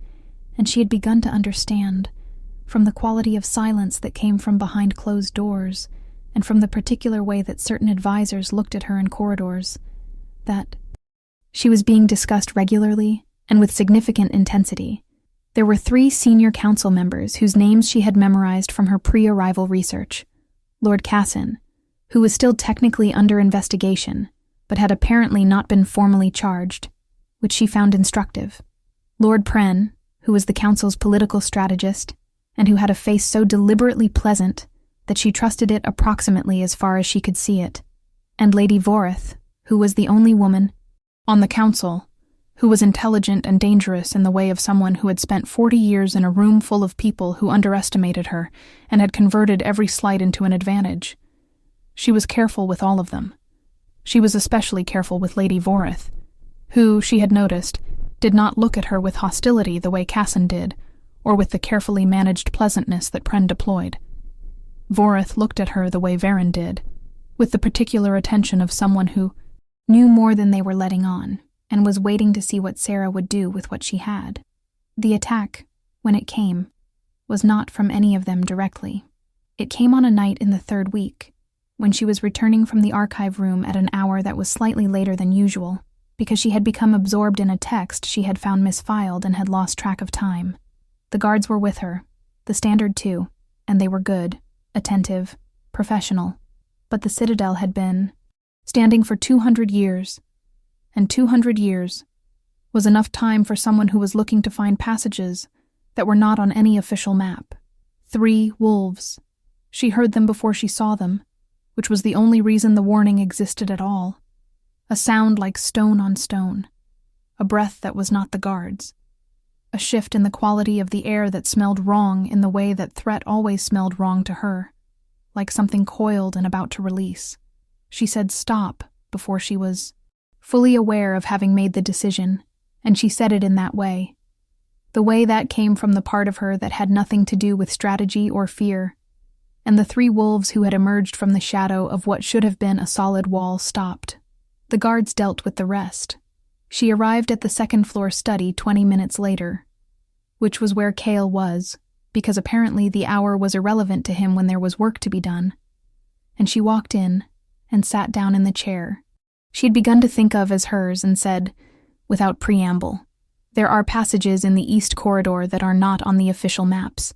and she had begun to understand, from the quality of silence that came from behind closed doors and from the particular way that certain advisors looked at her in corridors, that she was being discussed regularly and with significant intensity. There were 3 senior council members whose names she had memorized from her pre-arrival research. Lord Cassin, who was still technically under investigation, but had apparently not been formally charged, which she found instructive. Lord Pren, who was the council's political strategist, and who had a face so deliberately pleasant that she trusted it approximately as far as she could see it. And Lady Vorith, who was the only woman on the council who was intelligent and dangerous in the way of someone who had spent 40 years in a room full of people who underestimated her and had converted every slight into an advantage. She was careful with all of them. She was especially careful with Lady Vorith, who, she had noticed, did not look at her with hostility the way Cassin did, or with the carefully managed pleasantness that Pren deployed. Vorith looked at her the way Varen did, with the particular attention of someone who knew more than they were letting on, and was waiting to see what Sarah would do with what she had. The attack, when it came, was not from any of them directly. It came on a night in the 3rd week, when she was returning from the archive room at an hour that was slightly later than usual, because she had become absorbed in a text she had found misfiled and had lost track of time. The guards were with her, the Standard too, and they were good, attentive, professional. But the Citadel had been standing for 200 years, and 200 years was enough time for someone who was looking to find passages that were not on any official map. 3 wolves. She heard them before she saw them, which was the only reason the warning existed at all. A sound like stone on stone. A breath that was not the guards. A shift in the quality of the air that smelled wrong in the way that threat always smelled wrong to her, like something coiled and about to release. She said stop before she was fully aware of having made the decision, and she said it in that way. The way that came from the part of her that had nothing to do with strategy or fear, and the 3 wolves who had emerged from the shadow of what should have been a solid wall stopped. The guards dealt with the rest. She arrived at the 2nd floor study 20 minutes later, which was where Cale was, because apparently the hour was irrelevant to him when there was work to be done. And she walked in and sat down in the chair she had begun to think of as hers and said, without preamble, "There are passages in the East Corridor that are not on the official maps.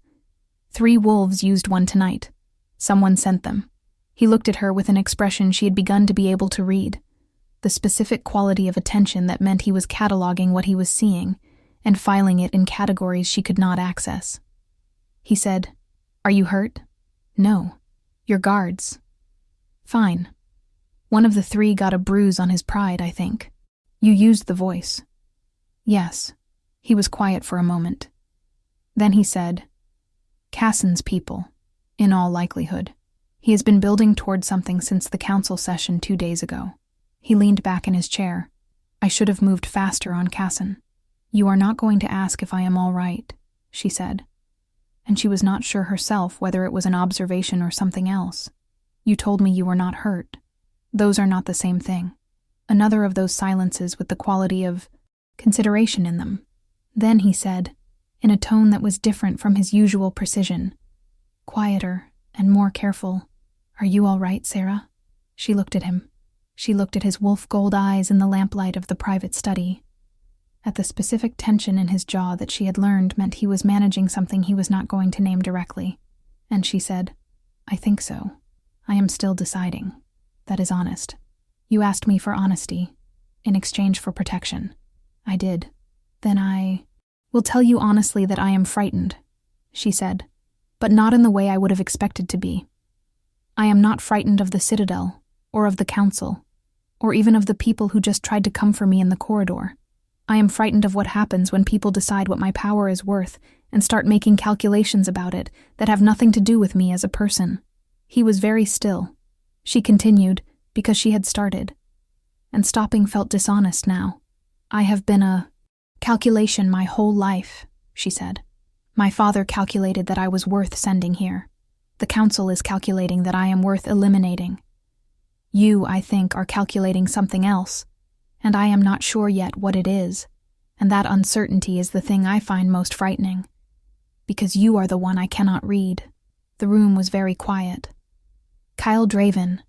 3 wolves used one tonight. Someone sent them." He looked at her with an expression she had begun to be able to read, the specific quality of attention that meant he was cataloging what he was seeing and filing it in categories she could not access. He said, "Are you hurt?" "No. Your guards." "Fine. One of the 3 got a bruise on his pride, I think. You used the voice." "Yes." He was quiet for a moment. Then he said, "Cassin's people, in all likelihood. He has been building toward something since the council session 2 days ago." He leaned back in his chair. "I should have moved faster on Cassin." "You are not going to ask if I am all right," she said. And she was not sure herself whether it was an observation or something else. "You told me you were not hurt. Those are not the same thing." Another of those silences with the quality of consideration in them. Then he said, in a tone that was different from his usual precision, quieter and more careful, "Are you all right, Sarah?" She looked at him. She looked at his wolf gold eyes in the lamplight of the private study, at the specific tension in his jaw that she had learned meant he was managing something he was not going to name directly. And she said, "I think so. I am still deciding. That is honest. You asked me for honesty, in exchange for protection. I did. Then I will tell you honestly that I am frightened," she said, "but not in the way I would have expected to be. I am not frightened of the Citadel, or of the Council, or even of the people who just tried to come for me in the corridor. I am frightened of what happens when people decide what my power is worth and start making calculations about it that have nothing to do with me as a person." He was very still. She continued, because she had started. And stopping felt dishonest now. "I have been a calculation my whole life," she said. "My father calculated that I was worth sending here. The council is calculating that I am worth eliminating. You, I think, are calculating something else, and I am not sure yet what it is, and that uncertainty is the thing I find most frightening. Because you are the one I cannot read." The room was very quiet. Kyle Draven,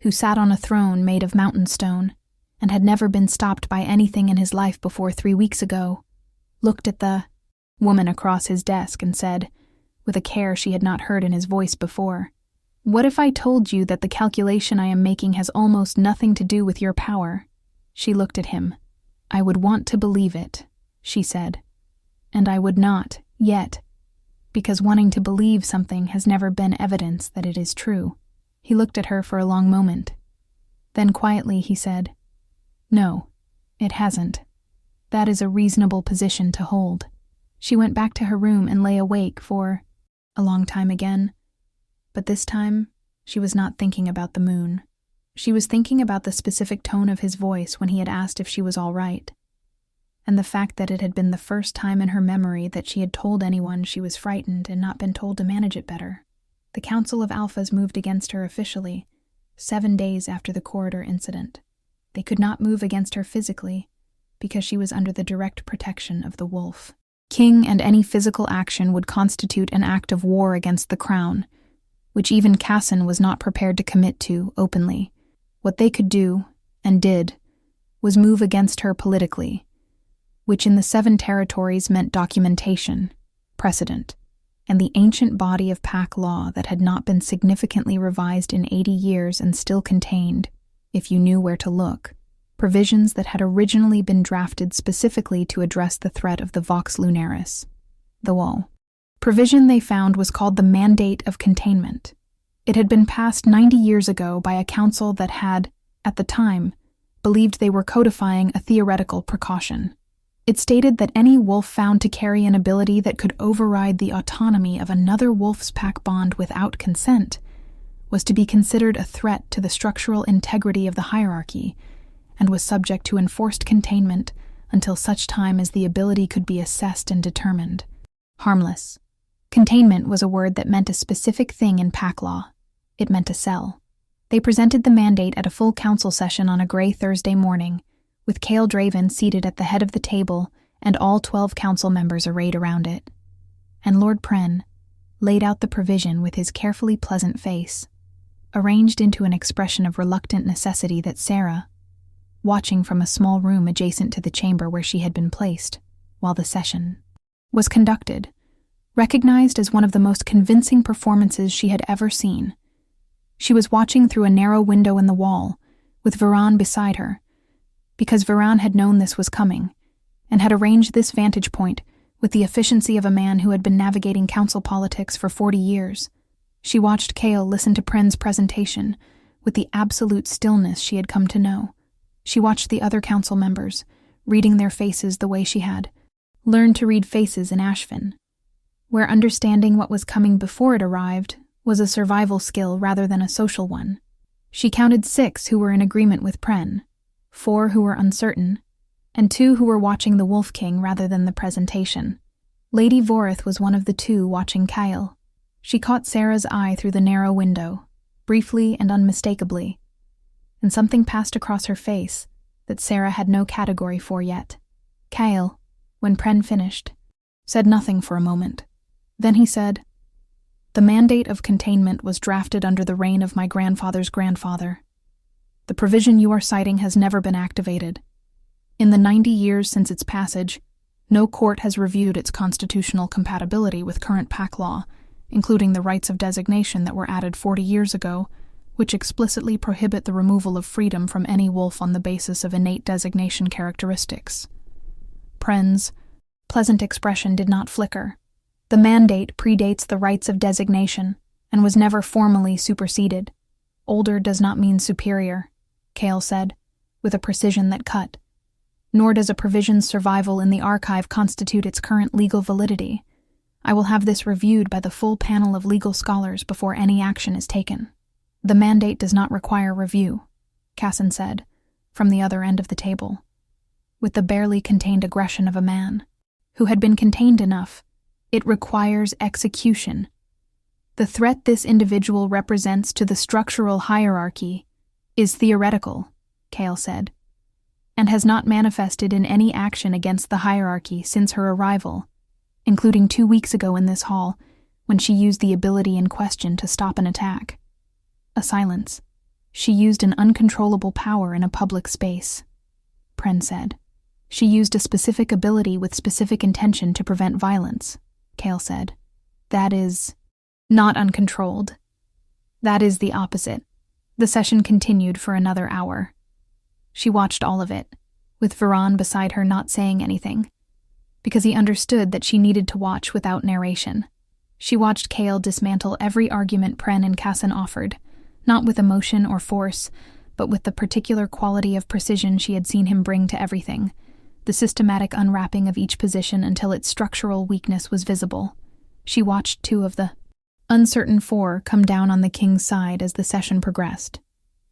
who sat on a throne made of mountain stone, and had never been stopped by anything in his life before 3 weeks ago, looked at the woman across his desk and said, with a care she had not heard in his voice before, "What if I told you that the calculation I am making has almost nothing to do with your power?" She looked at him. "I would want to believe it," she said. "And I would not, yet, because wanting to believe something has never been evidence that it is true." He looked at her for a long moment. Then quietly he said, "No, it hasn't. That is a reasonable position to hold." She went back to her room and lay awake for a long time again. But this time, she was not thinking about the moon. She was thinking about the specific tone of his voice when he had asked if she was all right, and the fact that it had been the first time in her memory that she had told anyone she was frightened and not been told to manage it better. The Council of Alphas moved against her officially, 7 days after the corridor incident. They could not move against her physically, because she was under the direct protection of the Wolf King, and any physical action would constitute an act of war against the crown, which even Casson was not prepared to commit to openly. What they could do, and did, was move against her politically, which in the 7 territories meant documentation, precedent, and the ancient body of pack law that had not been significantly revised in 80 years and still contained, if you knew where to look, provisions that had originally been drafted specifically to address the threat of the Vox Lunaris, the wall. Provision they found was called the Mandate of Containment. It had been passed 90 years ago by a council that had, at the time, believed they were codifying a theoretical precaution. It stated that any wolf found to carry an ability that could override the autonomy of another wolf's pack bond without consent was to be considered a threat to the structural integrity of the hierarchy and was subject to enforced containment until such time as the ability could be assessed and determined. Harmless. Containment was a word that meant a specific thing in pack law. It meant a cell. They presented the mandate at a full council session on a gray Thursday morning, with Kale Draven seated at the head of the table and all 12 council members arrayed around it. And Lord Pren laid out the provision with his carefully pleasant face, arranged into an expression of reluctant necessity that Sarah, watching from a small room adjacent to the chamber where she had been placed while the session was conducted, recognized as one of the most convincing performances she had ever seen. She was watching through a narrow window in the wall, with Varan beside her, because Varan had known this was coming, and had arranged this vantage point with the efficiency of a man who had been navigating council politics for 40 years. She watched Kale listen to Pren's presentation with the absolute stillness she had come to know. She watched the other council members, reading their faces the way she had learned to read faces in Ashvin, where understanding what was coming before it arrived was a survival skill rather than a social one. She counted 6 who were in agreement with Pren, 4 who were uncertain, and 2 who were watching the Wolf King rather than the presentation. Lady Vorith was one of the 2 watching Kyle. She caught Sarah's eye through the narrow window, briefly and unmistakably, and something passed across her face that Sarah had no category for yet. Kyle, when Pren finished, said nothing for a moment. Then he said, "The Mandate of Containment was drafted under the reign of my grandfather's grandfather. The provision you are citing has never been activated. In the 90 years since its passage, no court has reviewed its constitutional compatibility with current pack law, including the rights of designation that were added 40 years ago, which explicitly prohibit the removal of freedom from any wolf on the basis of innate designation characteristics." Pren's pleasant expression did not flicker. The mandate predates the rights of designation and was never formally superseded. Older does not mean superior, Kale said, with a precision that cut. nor does a provision's survival in the archive constitute its current legal validity. I will have this reviewed by the full panel of legal scholars before any action is taken." "The mandate does not require review," Casson said, from the other end of the table, with the barely contained aggression of a man who had been contained enough. "It requires execution. The threat this individual represents to the structural hierarchy is theoretical," Kale said, "and has not manifested in any action against the hierarchy since her arrival, including 2 weeks ago in this hall, when she used the ability in question to stop an attack." A silence. "She used an uncontrollable power in a public space," Pren said. "She used a specific ability with specific intention to prevent violence," Kale said. "That is not uncontrolled. That is the opposite." The session continued for another hour. She watched all of it, with Varan beside her not saying anything, because he understood that she needed to watch without narration. She watched Kale dismantle every argument Pren and Casson offered, not with emotion or force, but with the particular quality of precision she had seen him bring to everything, the systematic unwrapping of each position until its structural weakness was visible. She watched 2 of the uncertain 4 come down on the king's side as the session progressed.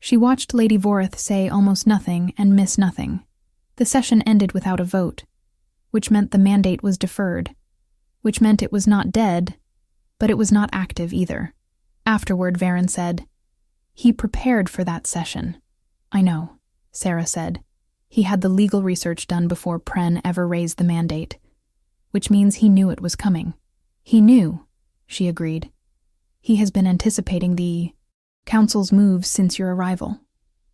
She watched Lady Vorith say almost nothing and miss nothing. The session ended without a vote, which meant the mandate was deferred, which meant it was not dead, but it was not active either. Afterward, Varan said, "He prepared for that session." "I know," Sarah said. "He had the legal research done before Pren ever raised the mandate, which means he knew it was coming." "He knew," she agreed. "He has been anticipating the council's moves since your arrival,"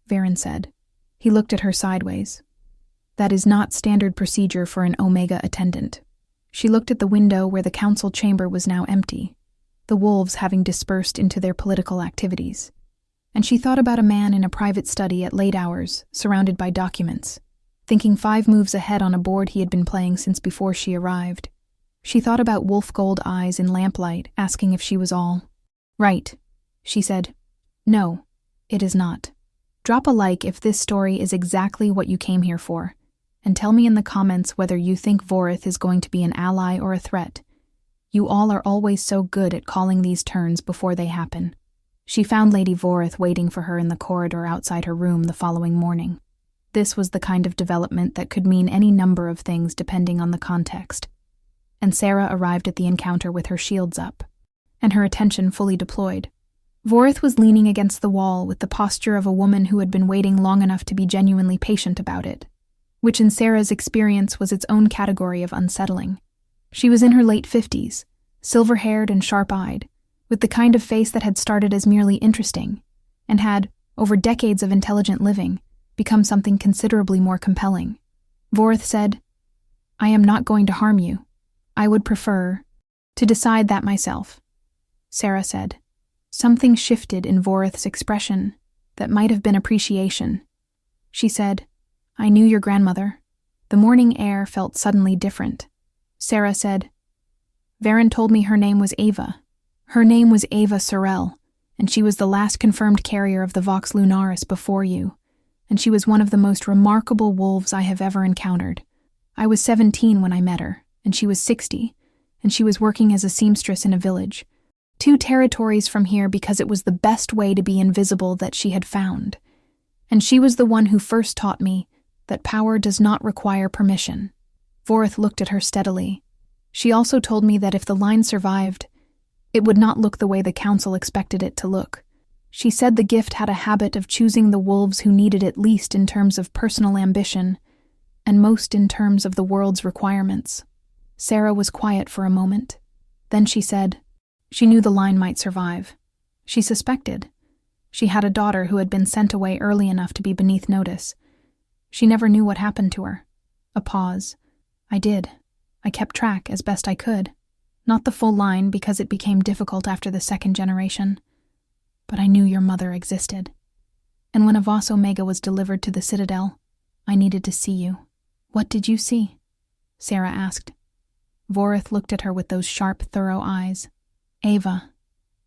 Varan said. He looked at her sideways. "That is not standard procedure for an Omega attendant." She looked at the window where the council chamber was now empty, the wolves having dispersed into their political activities. And she thought about a man in a private study at late hours, surrounded by documents, thinking 5 moves ahead on a board he had been playing since before she arrived. She thought about wolf gold eyes in lamplight, asking if she was all right. She said, "No, it is not." Drop a like if this story is exactly what you came here for, and tell me in the comments whether you think Vorith is going to be an ally or a threat. You all are always so good at calling these turns before they happen. She found Lady Vorith waiting for her in the corridor outside her room the following morning. This was the kind of development that could mean any number of things depending on the context. And Sarah arrived at the encounter with her shields up, and her attention fully deployed. Vorith was leaning against the wall with the posture of a woman who had been waiting long enough to be genuinely patient about it, which in Sarah's experience was its own category of unsettling. She was in her late 50s, silver-haired and sharp-eyed, with the kind of face that had started as merely interesting, and had, over decades of intelligent living, become something considerably more compelling. Vorith said, "I am not going to harm you. I would prefer to decide that myself," Sarah said. Something shifted in Vorith's expression that might have been appreciation. She said, "I knew your grandmother." The morning air felt suddenly different. Sarah said, "Varan told me her name was Ava. Her name was Ava Sorel, and she was the last confirmed carrier of the Vox Lunaris before you, and she was one of the most remarkable wolves I have ever encountered. I was 17 when I met her, and she was 60, and she was working as a seamstress in a village, 2 territories from here because it was the best way to be invisible that she had found. And she was the one who first taught me that power does not require permission." Vorith looked at her steadily. She also told me that if the line survived, it would not look the way the council expected it to look. She said the gift had a habit of choosing the wolves who needed it least in terms of personal ambition, and most in terms of the world's requirements. Sarah was quiet for a moment. Then she said, she knew the line might survive. She suspected. She had a daughter who had been sent away early enough to be beneath notice. She never knew what happened to her. A pause. "I did. I kept track as best I could. Not the full line because it became difficult after the 2nd generation. But I knew your mother existed. And when a Voss Omega was delivered to the Citadel, I needed to see you." "What did you see?" Sarah asked. Vorith looked at her with those sharp, thorough eyes. "Ava,"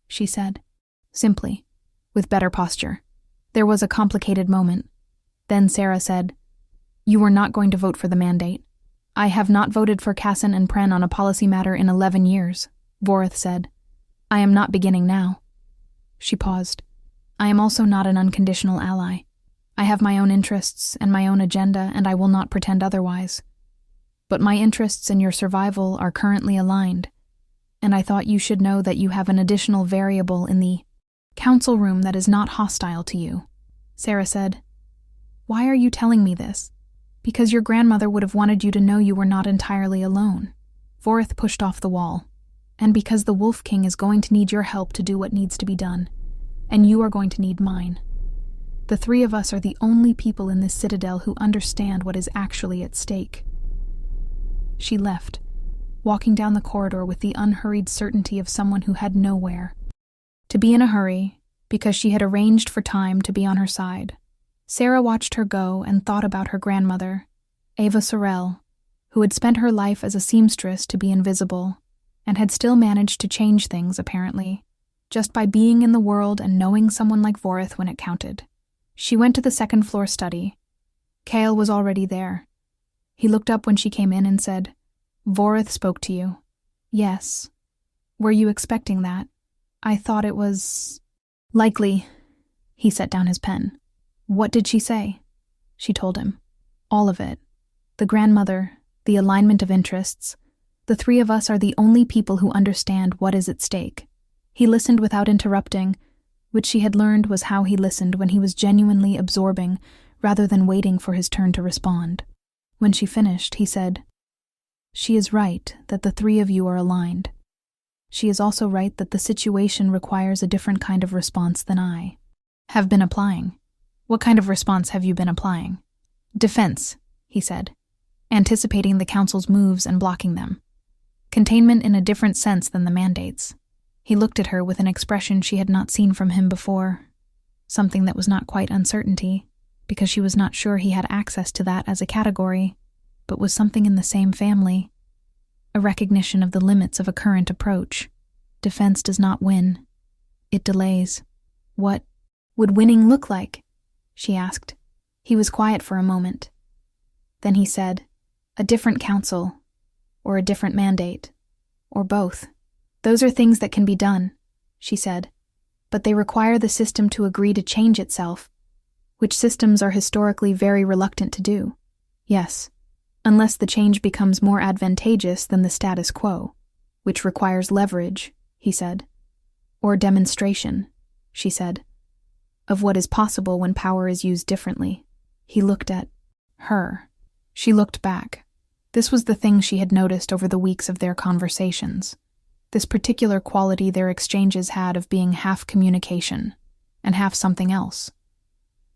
she said, simply, with better posture. There was a complicated moment. Then Sarah said, You are not going to vote for the mandate. I have not voted for Cassin and Pren on a policy matter in 11 years, Vorith said. I am not beginning now. She paused. I am also not an unconditional ally. I have my own interests and my own agenda, and I will not pretend otherwise. But my interests and your survival are currently aligned, and I thought you should know that you have an additional variable in the council room that is not hostile to you, Sarah said. Why are you telling me this? Because your grandmother would have wanted you to know you were not entirely alone. Vorith pushed off the wall. And because the Wolf King is going to need your help to do what needs to be done, and you are going to need mine. The three of us are the only people in this citadel who understand what is actually at stake. She left, walking down the corridor with the unhurried certainty of someone who had nowhere to be in a hurry, because she had arranged for time to be on her side. Sarah watched her go and thought about her grandmother, Ava Sorrell, who had spent her life as a seamstress to be invisible, and had still managed to change things, apparently, just by being in the world and knowing someone like Vorith when it counted. She went to the second-floor study. Cale was already there. He looked up when she came in and said, Vorith spoke to you. Yes. Were you expecting that? I thought it was likely. He set down his pen. What did she say? She told him. All of it. The grandmother, the alignment of interests. The three of us are the only people who understand what is at stake. He listened without interrupting, which she had learned was how he listened when he was genuinely absorbing rather than waiting for his turn to respond. When she finished, he said, She is right that the three of you are aligned. She is also right that the situation requires a different kind of response than I have been applying. What kind of response have you been applying? Defense, he said, anticipating the council's moves and blocking them. Containment in a different sense than the mandates. He looked at her with an expression she had not seen from him before, something that was not quite uncertainty, because she was not sure he had access to that as a category, but was something in the same family, a recognition of the limits of a current approach. Defense does not win. It delays. What would winning look like? She asked. He was quiet for a moment. Then he said, a different council, or a different mandate, or both. Those are things that can be done, she said, but they require the system to agree to change itself, which systems are historically very reluctant to do. Yes, unless the change becomes more advantageous than the status quo, which requires leverage, he said, or demonstration, she said, of what is possible when power is used differently. He looked at her. She looked back. This was the thing she had noticed over the weeks of their conversations. This particular quality their exchanges had of being half communication and half something else.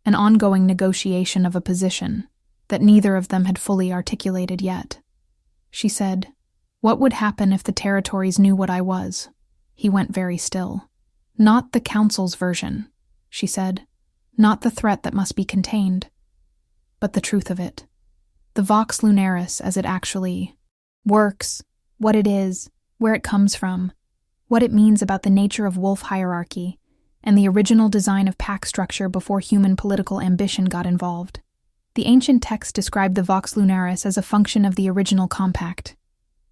An ongoing negotiation of a position that neither of them had fully articulated yet. She said, What would happen if the territories knew what I was? He went very still. Not the council's version, she said. Not the threat that must be contained, but the truth of it. The vox lunaris as it actually works, what it is, where it comes from, what it means about the nature of wolf hierarchy, and the original design of pack structure before human political ambition got involved. The ancient text described the vox lunaris as a function of the original compact,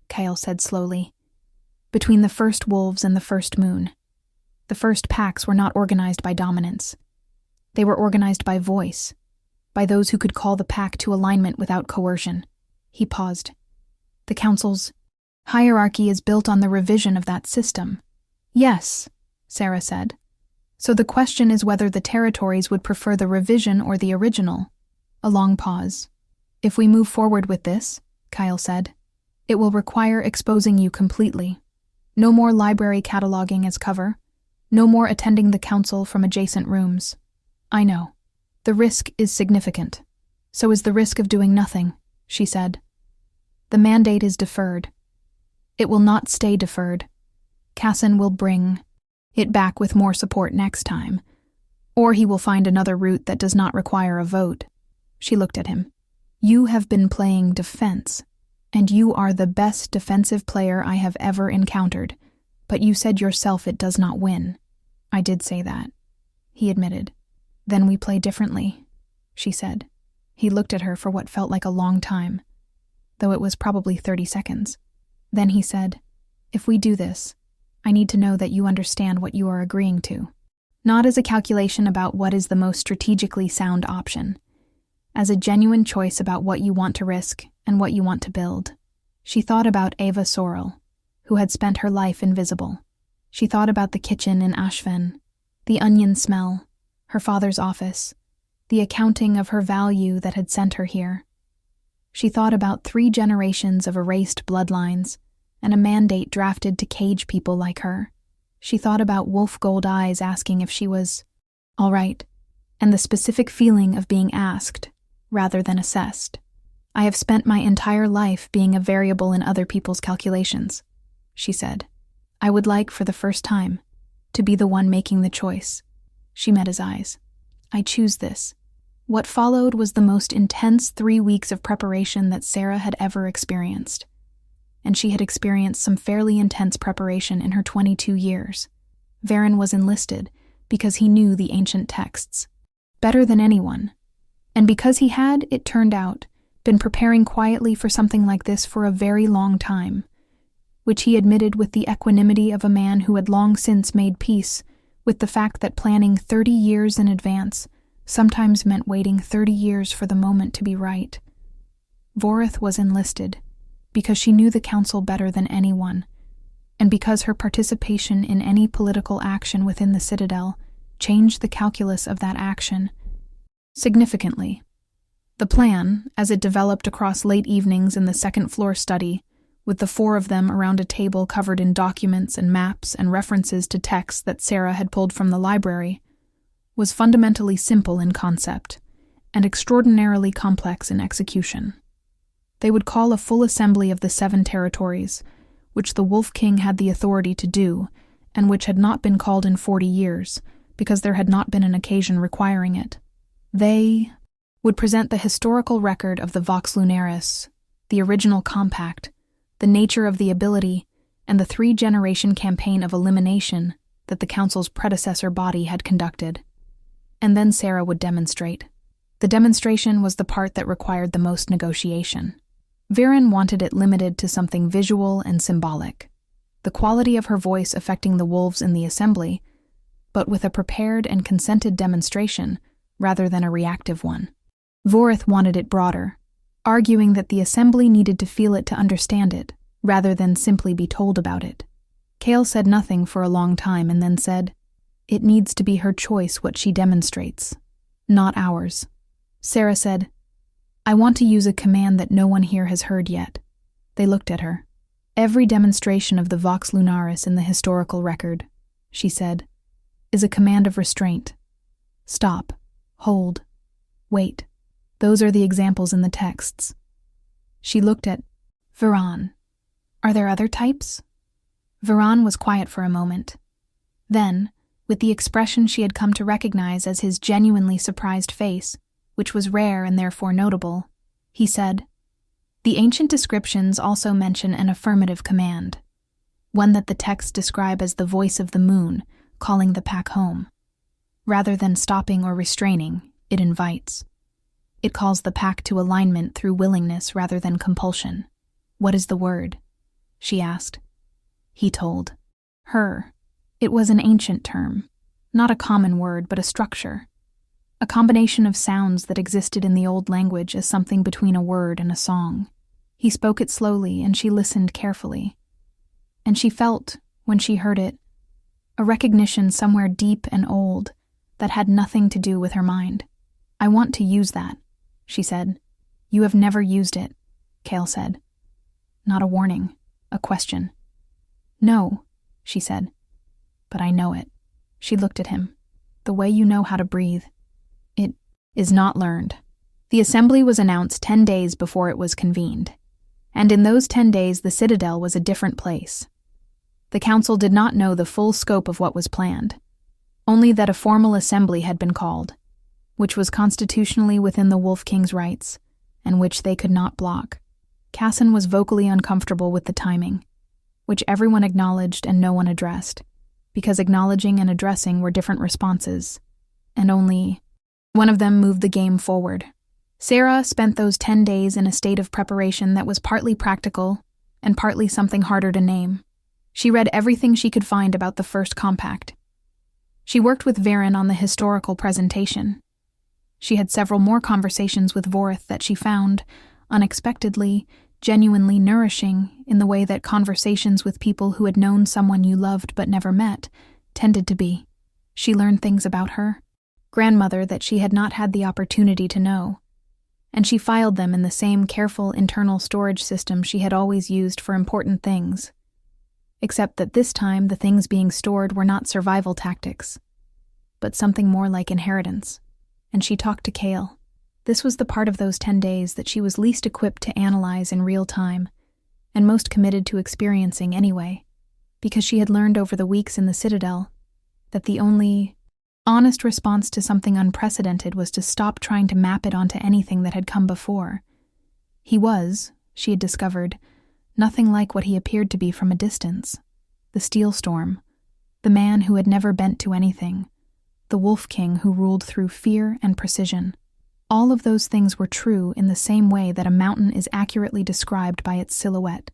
Cale said slowly, between the first wolves and the first moon. The first packs were not organized by dominance. They were organized by voice, by those who could call the pack to alignment without coercion. He paused. The council's hierarchy is built on the revision of that system. Yes, Sarah said. So the question is whether the territories would prefer the revision or the original. A long pause. If we move forward with this, Kyle said, it will require exposing you completely. No more library cataloging as cover. No more attending the council from adjacent rooms. I know. The risk is significant. So is the risk of doing nothing, she said. The mandate is deferred. It will not stay deferred. Cassin will bring it back with more support next time. Or he will find another route that does not require a vote. She looked at him. You have been playing defense, and you are the best defensive player I have ever encountered, but you said yourself it does not win. I did say that, he admitted. Then we play differently, she said. He looked at her for what felt like a long time, though it was probably 30 seconds. Then he said, "If we do this, I need to know that you understand what you are agreeing to. Not as a calculation about what is the most strategically sound option, as a genuine choice about what you want to risk and what you want to build." She thought about Eva Sorrel, who had spent her life invisible. She thought about the kitchen in Ashven, the onion smell, her father's office, the accounting of her value that had sent her here. She thought about 3 generations of erased bloodlines and a mandate drafted to cage people like her. She thought about Wolf Gold Eyes asking if she was all right, and the specific feeling of being asked rather than assessed. "I have spent my entire life being a variable in other people's calculations," she said. "I would like, for the first time, to be the one making the choice." She met his eyes. "I choose this." What followed was the most intense 3 weeks of preparation that Sarah had ever experienced. And she had experienced some fairly intense preparation in her 22 years. Varen was enlisted because he knew the ancient texts better than anyone. And because he had, it turned out, been preparing quietly for something like this for a very long time, which he admitted with the equanimity of a man who had long since made peace with the fact that planning 30 years in advance sometimes meant waiting 30 years for the moment to be right. Vorith was enlisted because she knew the council better than anyone, and because her participation in any political action within the Citadel changed the calculus of that action significantly. The plan, as it developed across late evenings in the second-floor study, with the 4 of them around a table covered in documents and maps and references to texts that Sarah had pulled from the library, was fundamentally simple in concept and extraordinarily complex in execution. They would call a full assembly of the 7 territories, which the Wolf King had the authority to do, and which had not been called in 40 years, because there had not been an occasion requiring it. They would present the historical record of the Vox Lunaris, the original compact, the nature of the ability, and the 3-generation campaign of elimination that the Council's predecessor body had conducted. And then Sarah would demonstrate. The demonstration was the part that required the most negotiation. Varen wanted it limited to something visual and symbolic, the quality of her voice affecting the wolves in the assembly, but with a prepared and consented demonstration rather than a reactive one. Vorith wanted it broader, arguing that the assembly needed to feel it to understand it, rather than simply be told about it. Kale said nothing for a long time and then said, "It needs to be her choice what she demonstrates, not ours." Sarah said, "I want to use a command that no one here has heard yet." They looked at her. "Every demonstration of the Vox Lunaris in the historical record," she said, "is a command of restraint. Stop, hold, wait. Those are the examples in the texts." She looked at Varan. "Are there other types?" Varan was quiet for a moment. Then, with the expression she had come to recognize as his genuinely surprised face, which was rare and therefore notable, he said, "The ancient descriptions also mention an affirmative command, one that the texts describe as the voice of the moon calling the pack home. Rather than stopping or restraining, it invites. It calls the pack to alignment through willingness rather than compulsion." "What is the word?" she asked. He told her. It was an ancient term, not a common word but a structure, a combination of sounds that existed in the old language as something between a word and a song. He spoke it slowly and she listened carefully. And she felt, when she heard it, a recognition somewhere deep and old that had nothing to do with her mind. "I want to use that," she said. "You have never used it," Kale said. Not a warning, a question. "No," she said. "But I know it." She looked at him. "The way you know how to breathe. It is not learned." The assembly was announced 10 days before it was convened, and in those 10 days the Citadel was a different place. The council did not know the full scope of what was planned, only that a formal assembly had been called, which was constitutionally within the Wolf King's rights, and which they could not block. Casson was vocally uncomfortable with the timing, which everyone acknowledged and no one addressed, because acknowledging and addressing were different responses, and only one of them moved the game forward. Sarah spent those 10 days in a state of preparation that was partly practical and partly something harder to name. She read everything she could find about the First Compact. She worked with Varen on the historical presentation. She had several more conversations with Vorith that she found, unexpectedly, genuinely nourishing in the way that conversations with people who had known someone you loved but never met tended to be. She learned things about her grandmother that she had not had the opportunity to know, and she filed them in the same careful internal storage system she had always used for important things. Except that this time the things being stored were not survival tactics, but something more like inheritance. And she talked to Kale. This was the part of those 10 days that she was least equipped to analyze in real time, and most committed to experiencing anyway, because she had learned over the weeks in the Citadel that the only honest response to something unprecedented was to stop trying to map it onto anything that had come before. He was, she had discovered, nothing like what he appeared to be from a distance. The Steel Storm, the man who had never bent to anything, the Wolf King who ruled through fear and precision. All of those things were true in the same way that a mountain is accurately described by its silhouette.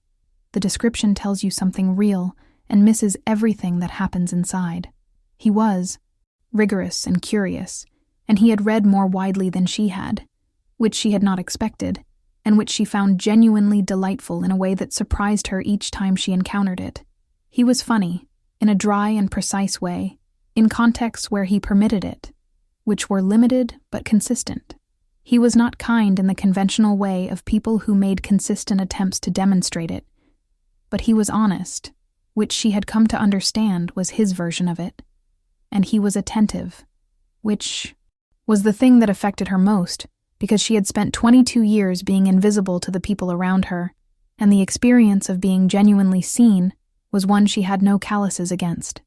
The description tells you something real and misses everything that happens inside. He was rigorous and curious, and he had read more widely than she had, which she had not expected, and which she found genuinely delightful in a way that surprised her each time she encountered it. He was funny, in a dry and precise way, in contexts where he permitted it, which were limited but consistent. He was not kind in the conventional way of people who made consistent attempts to demonstrate it, but he was honest, which she had come to understand was his version of it. And he was attentive, which was the thing that affected her most, because she had spent 22 years being invisible to the people around her, and the experience of being genuinely seen was one she had no calluses against.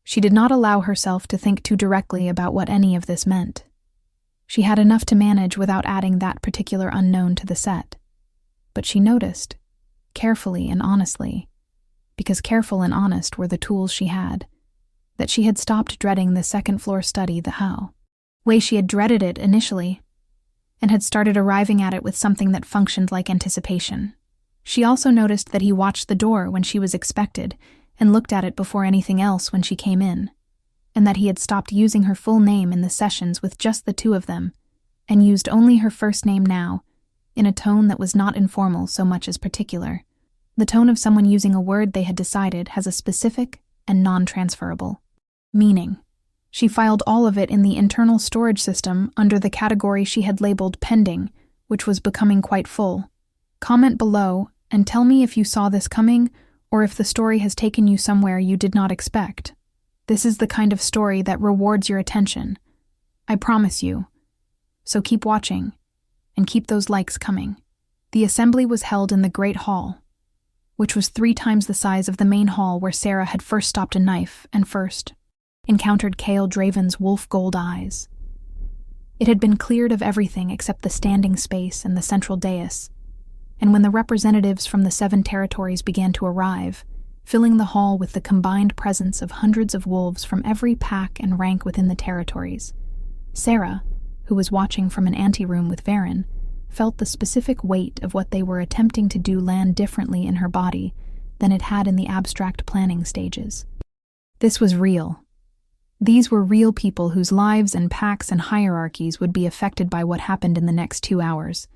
She did not allow herself to think too directly about what any of this meant. She had enough to manage without adding that particular unknown to the set. But she noticed, carefully and honestly, because careful and honest were the tools she had, that she had stopped dreading the second-floor study the how way she had dreaded it initially, and had started arriving at it with something that functioned like anticipation. She also noticed that he watched the door when she was expected and looked at it before anything else when she came in, and that he had stopped using her full name in the sessions with just the two of them, and used only her first name now, in a tone that was not informal so much as particular. The tone of someone using a word they had decided has a specific and non-transferable meaning. She filed all of it in the internal storage system under the category she had labeled pending, which was becoming quite full. Comment below and tell me if you saw this coming or if the story has taken you somewhere you did not expect. This is the kind of story that rewards your attention. I promise you. So keep watching, and keep those likes coming. The assembly was held in the Great Hall, which was 3 times the size of the main hall where Sarah had first stopped a knife and first encountered Kale Draven's wolf gold eyes. It had been cleared of everything except the standing space and the central dais, and when the representatives from the 7 territories began to arrive, filling the hall with the combined presence of hundreds of wolves from every pack and rank within the territories, Sarah, who was watching from an anteroom with Varen, felt the specific weight of what they were attempting to do land differently in her body than it had in the abstract planning stages. This was real. These were real people whose lives and packs and hierarchies would be affected by what happened in the next 2 hours,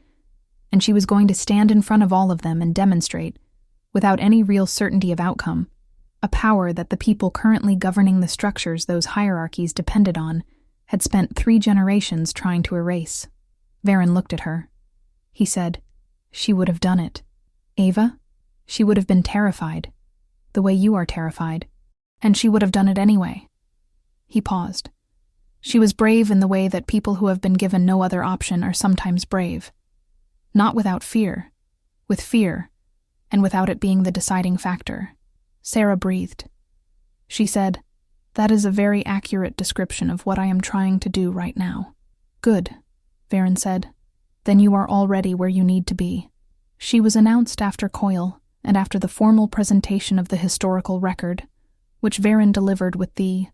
and she was going to stand in front of all of them and demonstrate, without any real certainty of outcome, a power that the people currently governing the structures those hierarchies depended on had spent 3 generations trying to erase. Varen looked at her. He said, "She would have done it. Ava, she would have been terrified, the way you are terrified, and she would have done it anyway." He paused. She was brave in the way that people who have been given no other option are sometimes brave. Not without fear, with fear, and without it being the deciding factor. Sarah breathed. She said, "That is a very accurate description of what I am trying to do right now." "Good," Varen said. "Then you are already where you need to be." She was announced after Coil and after the formal presentation of the historical record, which Varen delivered with the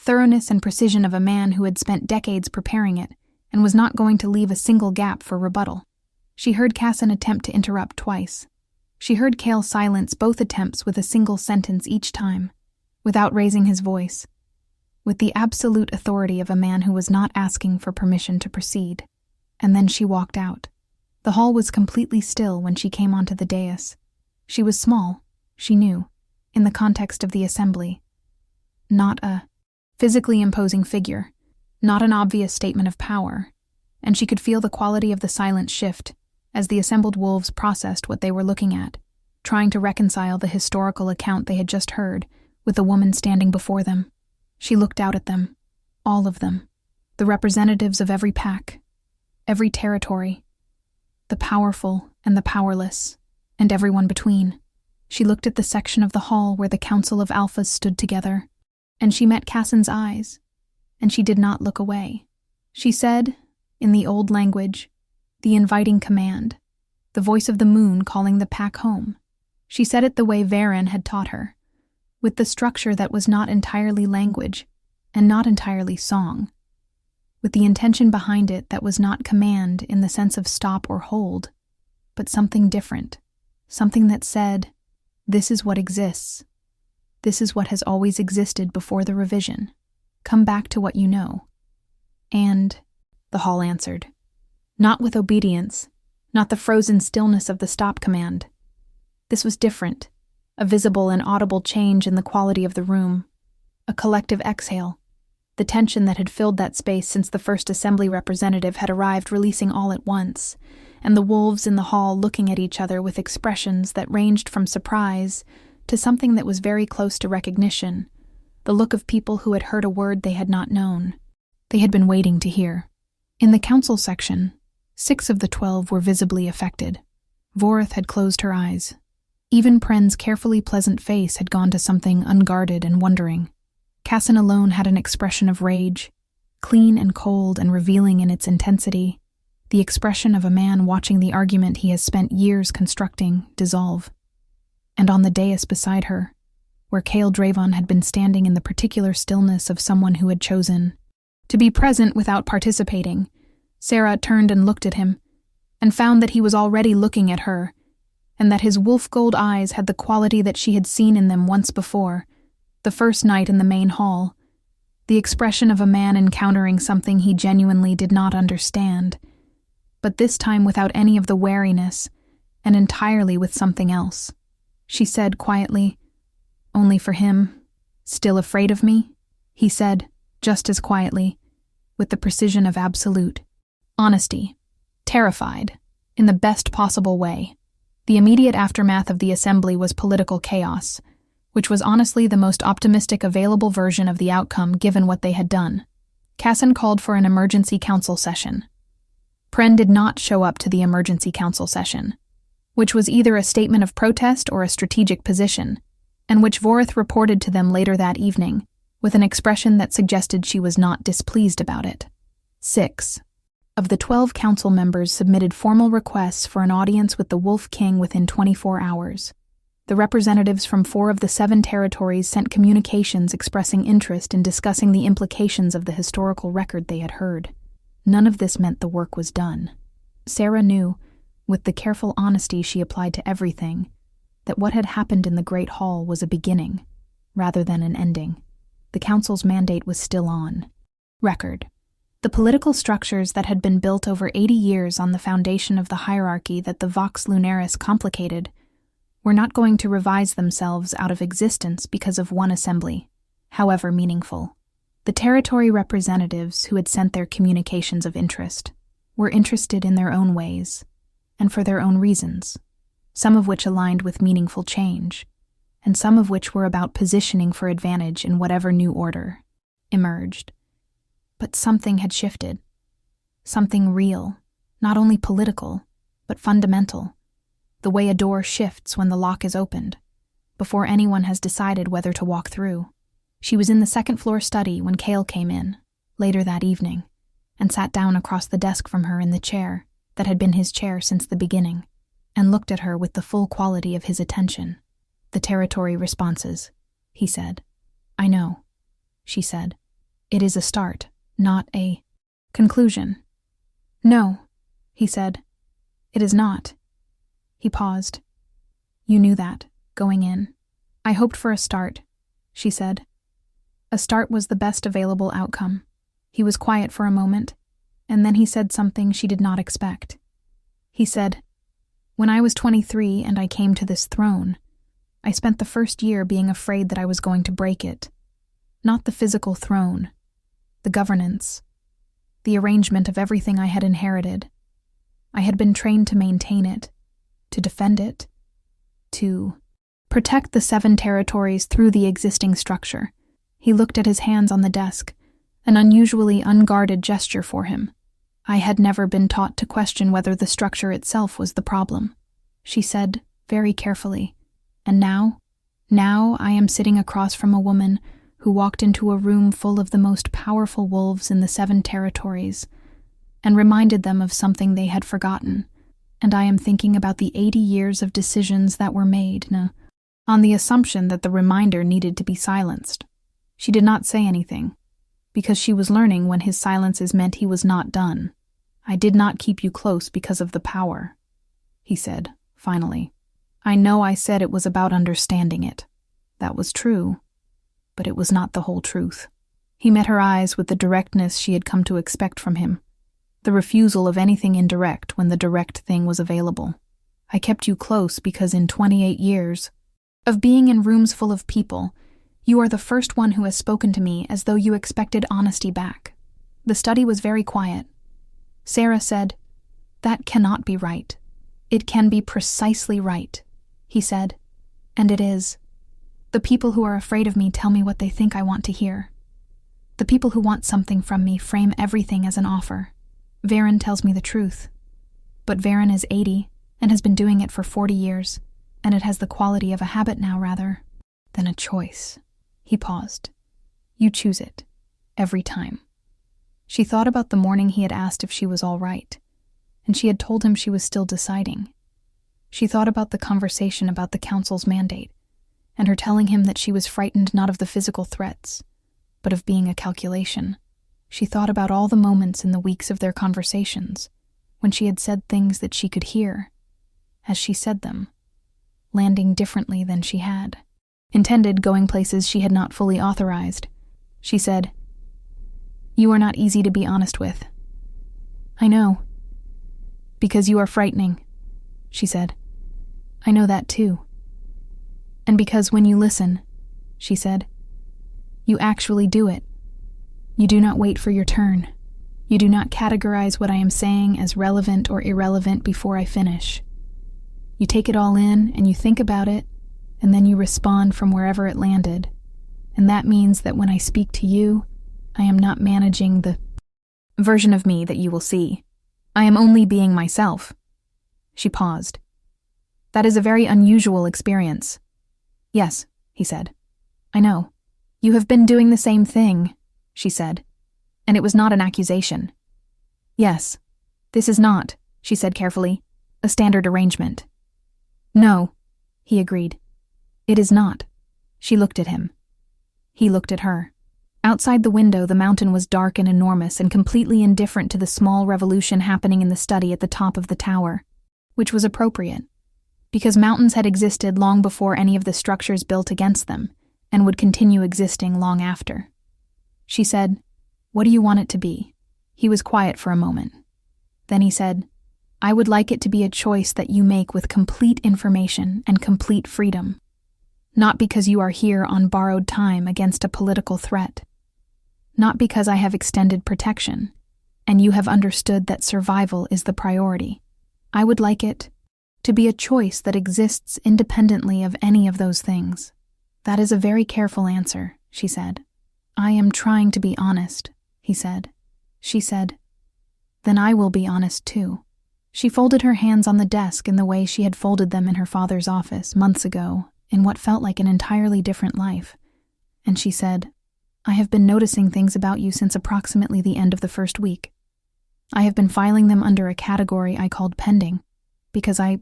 thoroughness and precision of a man who had spent decades preparing it and was not going to leave a single gap for rebuttal. She heard Casson attempt to interrupt twice. She heard Cale silence both attempts with a single sentence each time, without raising his voice, with the absolute authority of a man who was not asking for permission to proceed. And then she walked out. The hall was completely still when she came onto the dais. She was small, she knew, in the context of the assembly. Not a physically imposing figure, not an obvious statement of power, and she could feel the quality of the silence shift as the assembled wolves processed what they were looking at, trying to reconcile the historical account they had just heard with the woman standing before them. She looked out at them, all of them, the representatives of every pack, every territory, the powerful and the powerless, and everyone between. She looked at the section of the hall where the Council of Alphas stood together, and she met Casson's eyes, and she did not look away. She said, in the old language, the inviting command, the voice of the moon calling the pack home. She said it the way Varen had taught her, with the structure that was not entirely language and not entirely song, with the intention behind it that was not command in the sense of stop or hold, but something different, something that said, this is what exists. This is what has always existed before the revision. Come back to what you know. And, the hall answered, not with obedience, not the frozen stillness of the stop command. This was different, a visible and audible change in the quality of the room, a collective exhale, the tension that had filled that space since the first assembly representative had arrived releasing all at once, and the wolves in the hall looking at each other with expressions that ranged from surprise to something that was very close to recognition, the look of people who had heard a word they had not known. They had been waiting to hear. In the council section, 6 of the 12 were visibly affected. Vorith had closed her eyes. Even Pren's carefully pleasant face had gone to something unguarded and wondering. Casson alone had an expression of rage, clean and cold and revealing in its intensity, the expression of a man watching the argument he has spent years constructing dissolve. And on the dais beside her, where Cale Dravon had been standing in the particular stillness of someone who had chosen to be present without participating, Sarah turned and looked at him, and found that he was already looking at her, and that his wolf-gold eyes had the quality that she had seen in them once before, the first night in the main hall, the expression of a man encountering something he genuinely did not understand, but this time without any of the wariness, and entirely with something else. She said quietly, "Only for him? Still afraid of me?" He said, just as quietly, with the precision of absolute honesty, terrified, in the best possible way. The immediate aftermath of the assembly was political chaos, which was honestly the most optimistic available version of the outcome given what they had done. Casson called for an emergency council session. Pren did not show up to the emergency council session, which was either a statement of protest or a strategic position, and which Vorith reported to them later that evening, with an expression that suggested she was not displeased about it. 6 of the 12 council members submitted formal requests for an audience with the Wolf King within 24 hours. The representatives from 4 of the 7 territories sent communications expressing interest in discussing the implications of the historical record they had heard. None of this meant the work was done. Sarah knew, with the careful honesty she applied to everything, that what had happened in the Great Hall was a beginning, rather than an ending. The council's mandate was still on. Record. The political structures that had been built over 80 years on the foundation of the hierarchy that the Vox Lunaris complicated were not going to revise themselves out of existence because of one assembly, however meaningful. The territory representatives who had sent their communications of interest were interested in their own ways, and for their own reasons, some of which aligned with meaningful change, and some of which were about positioning for advantage in whatever new order emerged. But something had shifted. Something real, not only political, but fundamental. The way a door shifts when the lock is opened, before anyone has decided whether to walk through. She was in the second-floor study when Cale came in, later that evening, and sat down across the desk from her in the chair that had been his chair since the beginning, and looked at her with the full quality of his attention. "The territory responses," he said. "I know," she said. "It is a start, not a conclusion." No, he said. It is not. He paused. You knew that, going in. I hoped for a start, she said. A start was the best available outcome. He was quiet for a moment, and then he said something she did not expect. He said, When I was 23 and I came to this throne, I spent the first year being afraid that I was going to break it. Not the physical throne, the governance, the arrangement of everything I had inherited. I had been trained to maintain it, to defend it, to protect the 7 territories through the existing structure. He looked at his hands on the desk, an unusually unguarded gesture for him. I had never been taught to question whether the structure itself was the problem, she said very carefully. And now I am sitting across from a woman who walked into a room full of the most powerful wolves in the 7 territories and reminded them of something they had forgotten, and I am thinking about the 80 years of decisions that were made, on the assumption that the reminder needed to be silenced. She did not say anything, because she was learning when his silences meant he was not done. I did not keep you close because of the power, he said, finally. I know I said it was about understanding it. That was true, but it was not the whole truth. He met her eyes with the directness she had come to expect from him, the refusal of anything indirect when the direct thing was available. I kept you close because in 28 years of being in rooms full of people, you are the first one who has spoken to me as though you expected honesty back. The study was very quiet. Sarah said, That cannot be right. It can be precisely right, he said. And it is. The people who are afraid of me tell me what they think I want to hear. The people who want something from me frame everything as an offer. Varen tells me the truth. But Varen is 80 and has been doing it for 40 years, and it has the quality of a habit now rather than a choice. He paused. You choose it. Every time. She thought about the morning he had asked if she was all right, and she had told him she was still deciding. She thought about the conversation about the council's mandate, and her telling him that she was frightened not of the physical threats, but of being a calculation. She thought about all the moments in the weeks of their conversations, when she had said things that she could hear, as she said them, landing differently than she had. Intended, going places she had not fully authorized. She said, You are not easy to be honest with. I know. Because you are frightening, she said. I know that too. And because when you listen, she said, you actually do it. You do not wait for your turn. You do not categorize what I am saying as relevant or irrelevant before I finish. You take it all in and you think about it, and then you respond from wherever it landed. And that means that when I speak to you, I am not managing the version of me that you will see. I am only being myself. She paused. That is a very unusual experience. Yes, he said. I know. You have been doing the same thing, she said. And it was not an accusation. Yes, this is not, she said carefully, a standard arrangement. No, he agreed. It is not. She looked at him. He looked at her. Outside the window, the mountain was dark and enormous and completely indifferent to the small revolution happening in the study at the top of the tower, which was appropriate, because mountains had existed long before any of the structures built against them, and would continue existing long after. She said, What do you want it to be? He was quiet for a moment. Then he said, I would like it to be a choice that you make with complete information and complete freedom. Not because you are here on borrowed time against a political threat. Not because I have extended protection, and you have understood that survival is the priority. I would like it to be a choice that exists independently of any of those things. That is a very careful answer, she said. I am trying to be honest, he said. She said, Then I will be honest too. She folded her hands on the desk in the way she had folded them in her father's office months ago, in what felt like an entirely different life, and she said, I have been noticing things about you since approximately the end of the first week. I have been filing them under a category I called pending, because I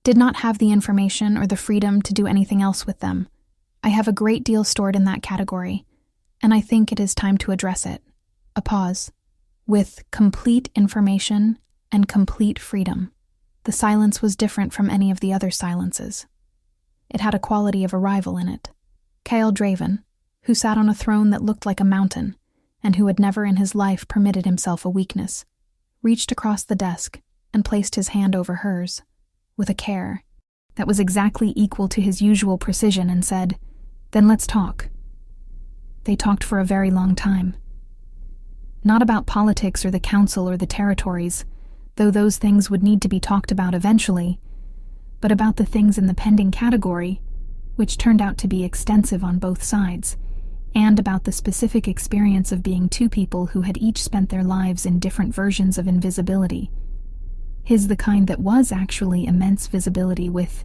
did not have the information or the freedom to do anything else with them. I have a great deal stored in that category, and I think it is time to address it. A pause. with complete information and complete freedom. The silence was different from any of the other silences. It had a quality of arrival in it. Kyle Draven, who sat on a throne that looked like a mountain, and who had never in his life permitted himself a weakness, reached across the desk and placed his hand over hers, with a care that was exactly equal to his usual precision, and said, "Then let's talk." They talked for a very long time. Not about politics or the council or the territories, though those things would need to be talked about eventually, but about the things in the pending category, which turned out to be extensive on both sides, and about the specific experience of being two people who had each spent their lives in different versions of invisibility. His the kind that was actually immense visibility with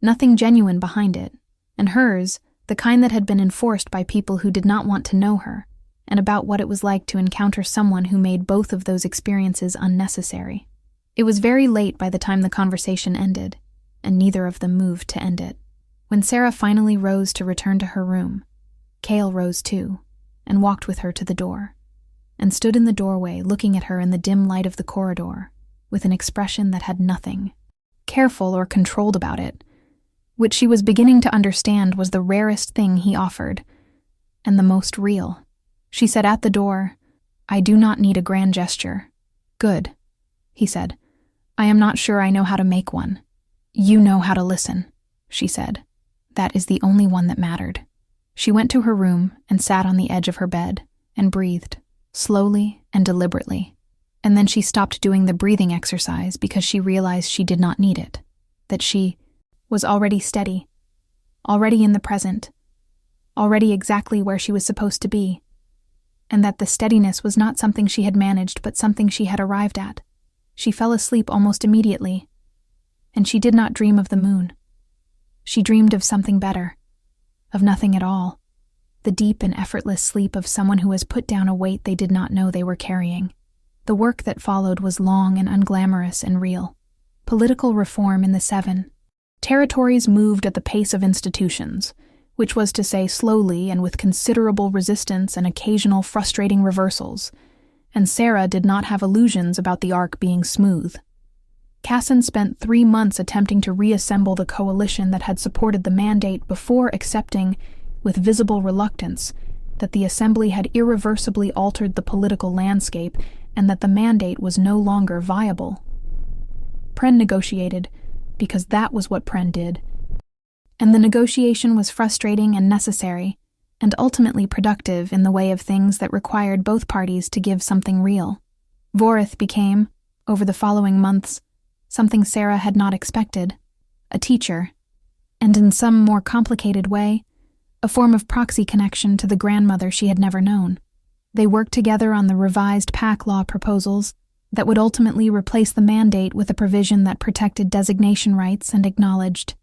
nothing genuine behind it, and hers the kind that had been enforced by people who did not want to know her, and about what it was like to encounter someone who made both of those experiences unnecessary. It was very late by the time the conversation ended, and neither of them moved to end it. When Sarah finally rose to return to her room, Kale rose too, and walked with her to the door, and stood in the doorway looking at her in the dim light of the corridor, with an expression that had nothing careful or controlled about it, which she was beginning to understand was the rarest thing he offered, and the most real. She said at the door, "I do not need a grand gesture." "Good," he said. "I am not sure I know how to make one." "You know how to listen," she said. "That is the only one that mattered." She went to her room and sat on the edge of her bed and breathed, slowly and deliberately. And then she stopped doing the breathing exercise because she realized she did not need it, that she was already steady, already in the present, already exactly where she was supposed to be, and that the steadiness was not something she had managed but something she had arrived at. She fell asleep almost immediately, and she did not dream of the moon. She dreamed of something better, of nothing at all, the deep and effortless sleep of someone who has put down a weight they did not know they were carrying. The work that followed was long and unglamorous and real. Political reform in the 7 territories moved at the pace of institutions, which was to say slowly and with considerable resistance and occasional frustrating reversals, and Sarah did not have illusions about the arc being smooth. Casson spent 3 months attempting to reassemble the coalition that had supported the mandate before accepting, with visible reluctance, that the assembly had irreversibly altered the political landscape and that the mandate was no longer viable. Pren negotiated, because that was what Pren did, and the negotiation was frustrating and necessary, and ultimately productive in the way of things that required both parties to give something real. Vorith became, over the following months, something Sarah had not expected, a teacher, and in some more complicated way, a form of proxy connection to the grandmother she had never known. They worked together on the revised PAC law proposals that would ultimately replace the mandate with a provision that protected designation rights and acknowledged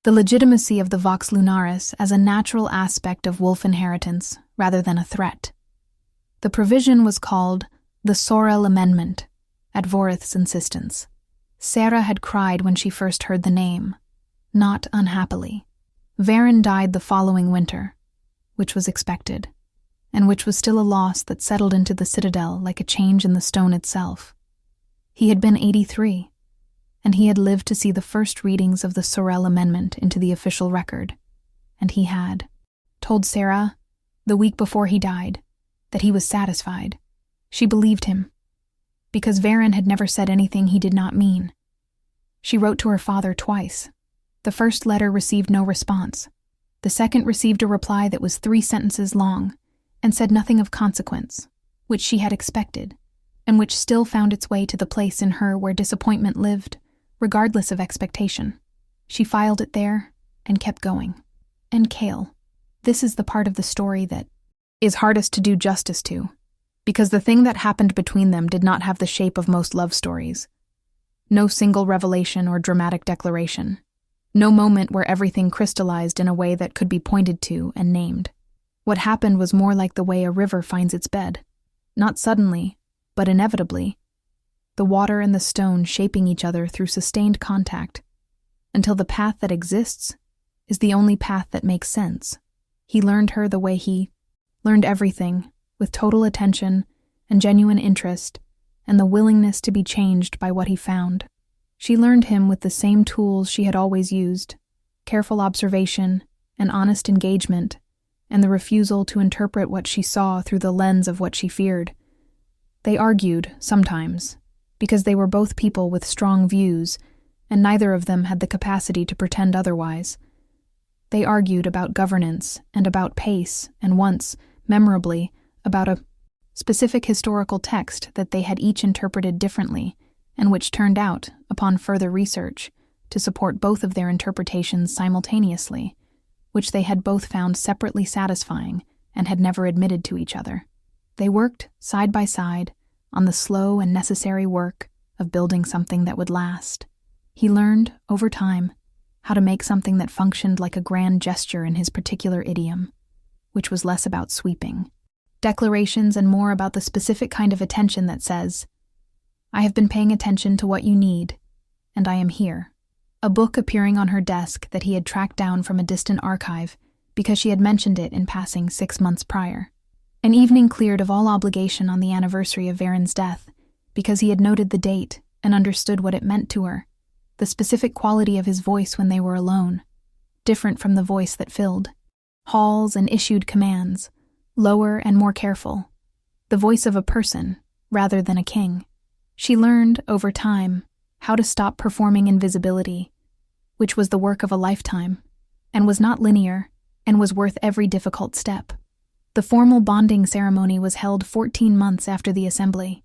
the legitimacy of the Vox Lunaris as a natural aspect of wolf inheritance rather than a threat. The provision was called the Sorel Amendment, at Vorith's insistence. Sarah had cried when she first heard the name, not unhappily. Varen died the following winter, which was expected, and which was still a loss that settled into the citadel like a change in the stone itself. He had been 83, and he had lived to see the first readings of the Sorel Amendment into the official record, and he had told Sarah, the week before he died, that he was satisfied. She believed him, because Varen had never said anything he did not mean. She wrote to her father twice. The first letter received no response. The second received a reply that was 3 sentences long and said nothing of consequence, which she had expected, and which still found its way to the place in her where disappointment lived, regardless of expectation. She filed it there and kept going. And Kale. This is the part of the story that is hardest to do justice to, because the thing that happened between them did not have the shape of most love stories. No single revelation or dramatic declaration. No moment where everything crystallized in a way that could be pointed to and named. What happened was more like the way a river finds its bed. Not suddenly, but inevitably. The water and the stone shaping each other through sustained contact, until the path that exists is the only path that makes sense. He learned her the way he learned everything, with total attention and genuine interest, and the willingness to be changed by what he found. She learned him with the same tools she had always used: careful observation, an honest engagement, and the refusal to interpret what she saw through the lens of what she feared. They argued, sometimes, because they were both people with strong views, and neither of them had the capacity to pretend otherwise. They argued about governance and about pace, and once, memorably, about a specific historical text that they had each interpreted differently, and which turned out, upon further research, to support both of their interpretations simultaneously, which they had both found separately satisfying and had never admitted to each other. They worked, side by side, on the slow and necessary work of building something that would last. He learned, over time, how to make something that functioned like a grand gesture in his particular idiom, which was less about sweeping declarations and more about the specific kind of attention that says, "I have been paying attention to what you need, and I am here." A book appearing on her desk that he had tracked down from a distant archive because she had mentioned it in passing 6 months prior. An evening cleared of all obligation on the anniversary of Varen's death because he had noted the date and understood what it meant to her, the specific quality of his voice when they were alone, different from the voice that filled halls and issued commands, lower and more careful, the voice of a person rather than a king. She learned, over time, how to stop performing invisibility, which was the work of a lifetime, and was not linear, and was worth every difficult step. The formal bonding ceremony was held 14 months after the assembly.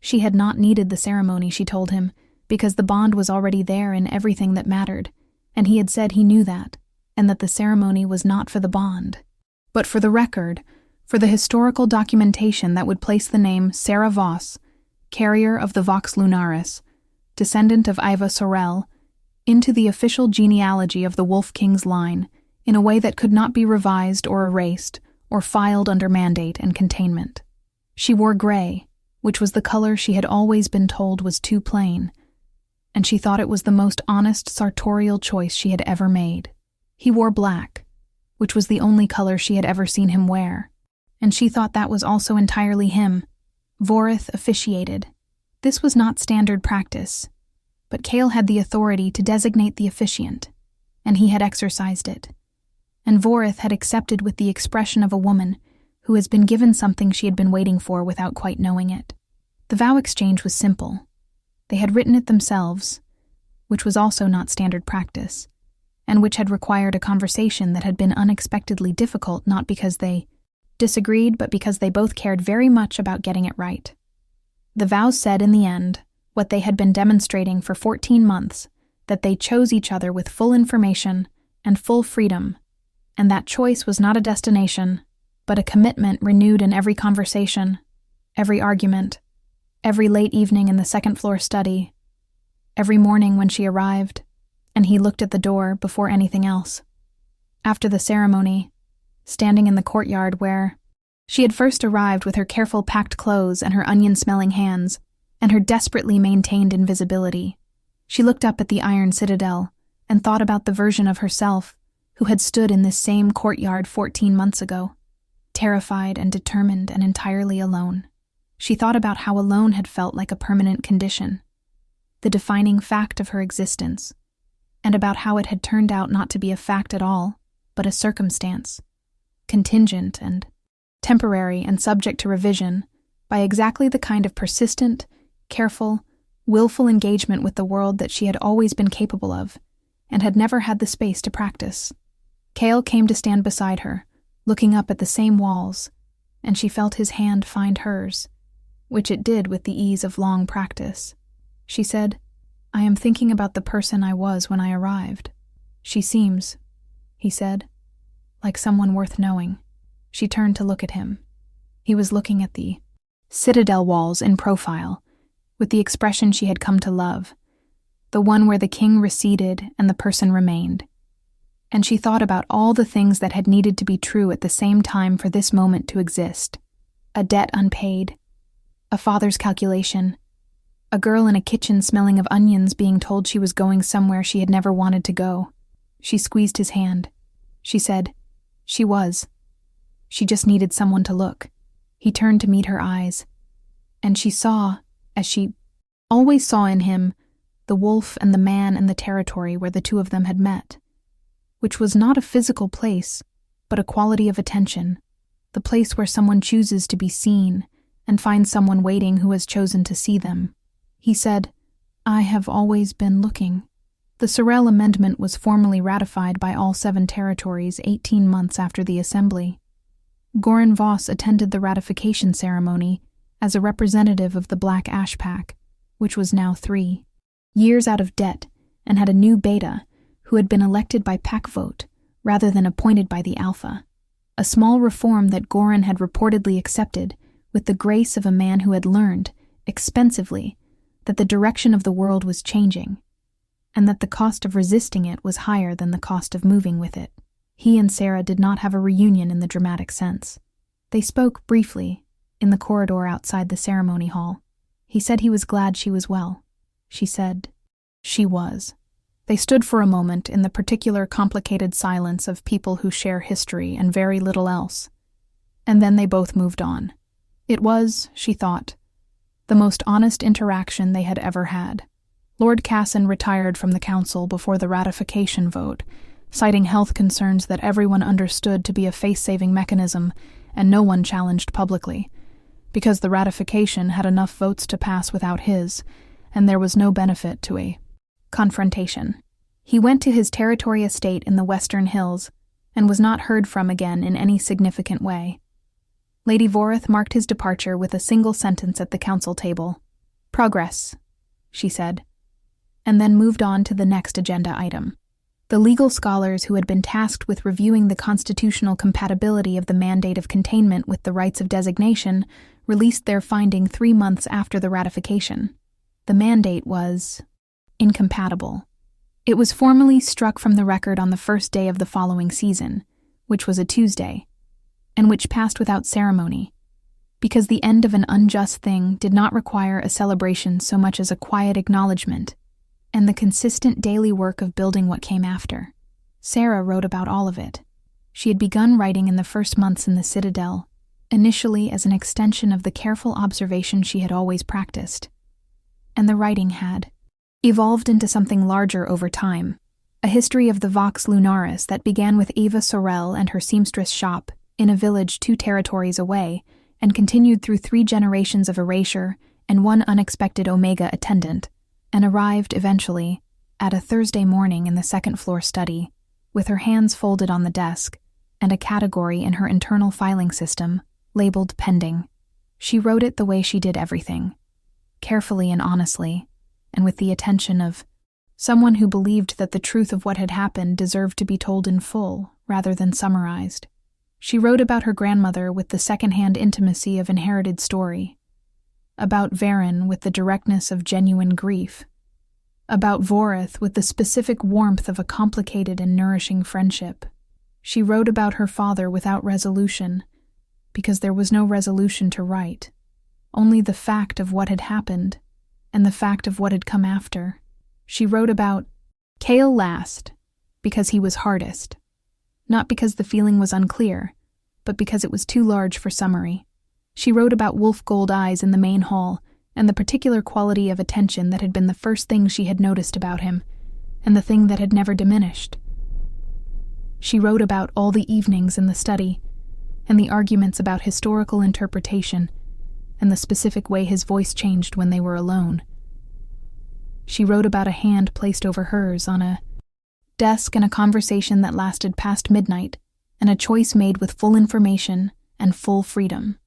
She had not needed the ceremony, she told him, because the bond was already there in everything that mattered, and he had said he knew that, and that the ceremony was not for the bond, but for the record, for the historical documentation that would place the name Sarah Voss, carrier of the Vox Lunaris, descendant of Iva Sorel, into the official genealogy of the Wolf King's line in a way that could not be revised or erased or filed under mandate and containment. She wore gray, which was the color she had always been told was too plain, and she thought it was the most honest sartorial choice she had ever made. He wore black, which was the only color she had ever seen him wear, and she thought that was also entirely him. Vorith officiated. This was not standard practice, but Cale had the authority to designate the officiant, and he had exercised it. And Vorith had accepted with the expression of a woman who has been given something she had been waiting for without quite knowing it. The vow exchange was simple. They had written it themselves, which was also not standard practice, and which had required a conversation that had been unexpectedly difficult, not because they disagreed, but because they both cared very much about getting it right. The vow said in the end what they had been demonstrating for 14 months, that they chose each other with full information and full freedom, and that choice was not a destination, but a commitment renewed in every conversation, every argument, every late evening in the second-floor study, every morning when she arrived, and he looked at the door before anything else. After the ceremony, standing in the courtyard where she had first arrived with her careful packed clothes and her onion-smelling hands, and her desperately maintained invisibility, she looked up at the iron citadel and thought about the version of herself who had stood in this same courtyard 14 months ago, terrified and determined and entirely alone. She thought about how alone had felt like a permanent condition, the defining fact of her existence, and about how it had turned out not to be a fact at all, but a circumstance, contingent and temporary and subject to revision by exactly the kind of persistent, careful, willful engagement with the world that she had always been capable of and had never had the space to practice. Cale came to stand beside her, looking up at the same walls, and she felt his hand find hers, which it did with the ease of long practice. She said, "I am thinking about the person I was when I arrived. She seems," he said, "like someone worth knowing." She turned to look at him. He was looking at the citadel walls in profile, with the expression she had come to love, the one where the king receded and the person remained. And she thought about all the things that had needed to be true at the same time for this moment to exist. A debt unpaid, a father's calculation, a girl in a kitchen smelling of onions being told she was going somewhere she had never wanted to go. She squeezed his hand. She said, "She was. She just needed someone to look." He turned to meet her eyes, And she saw, as she always saw in him, the wolf and the man and the territory where the two of them had met, which was not a physical place, but a quality of attention, the place where someone chooses to be seen and finds someone waiting who has chosen to see them. He said, "I have always been looking." The Sorel Amendment was formally ratified by all 7 territories 18 months after the assembly. Goran Voss attended the ratification ceremony as a representative of the Black Ash Pack, which was now 3 years out of debt and had a new beta who had been elected by pack vote rather than appointed by the Alpha, a small reform that Goran had reportedly accepted with the grace of a man who had learned, expensively, that the direction of the world was changing, and that the cost of resisting it was higher than the cost of moving with it. He and Sarah did not have a reunion in the dramatic sense. They spoke briefly, in the corridor outside the ceremony hall. He said he was glad she was well. She said she was. They stood for a moment in the particular complicated silence of people who share history and very little else, and then they both moved on. It was, she thought, the most honest interaction they had ever had. Lord Casson retired from the council before the ratification vote, citing health concerns that everyone understood to be a face-saving mechanism and no one challenged publicly, because the ratification had enough votes to pass without his, and there was no benefit to a confrontation. He went to his territory estate in the Western Hills and was not heard from again in any significant way. Lady Voreth marked his departure with a single sentence at the council table. "Progress," she said, and then moved on to the next agenda item. The legal scholars who had been tasked with reviewing the constitutional compatibility of the mandate of containment with the rights of designation released their finding 3 months after the ratification. The mandate was incompatible. It was formally struck from the record on the first day of the following season, which was a Tuesday, and which passed without ceremony, because the end of an unjust thing did not require a celebration so much as a quiet acknowledgement, and the consistent daily work of building what came after. Sarah wrote about all of it. She had begun writing in the first months in the Citadel, initially as an extension of the careful observation she had always practiced. And the writing had evolved into something larger over time, a history of the Vox Lunaris that began with Eva Sorel and her seamstress shop in a village 2 territories away, and continued through 3 generations of erasure and 1 unexpected Omega attendant, and arrived, eventually, at a Thursday morning in the second-floor study, with her hands folded on the desk, and a category in her internal filing system, labeled pending. She wrote it the way she did everything, carefully and honestly, and with the attention of someone who believed that the truth of what had happened deserved to be told in full, rather than summarized. She wrote about her grandmother with the second-hand intimacy of inherited story, about Varen with the directness of genuine grief, about Voreth with the specific warmth of a complicated and nourishing friendship. She wrote about her father without resolution, because there was no resolution to write, only the fact of what had happened, and the fact of what had come after. She wrote about Cale last, because he was hardest, not because the feeling was unclear, but because it was too large for summary. She wrote about wolf gold eyes in the main hall, and the particular quality of attention that had been the first thing she had noticed about him, and the thing that had never diminished. She wrote about all the evenings in the study, and the arguments about historical interpretation, and the specific way his voice changed when they were alone. She wrote about a hand placed over hers on a desk and a conversation that lasted past midnight, and a choice made with full information and full freedom.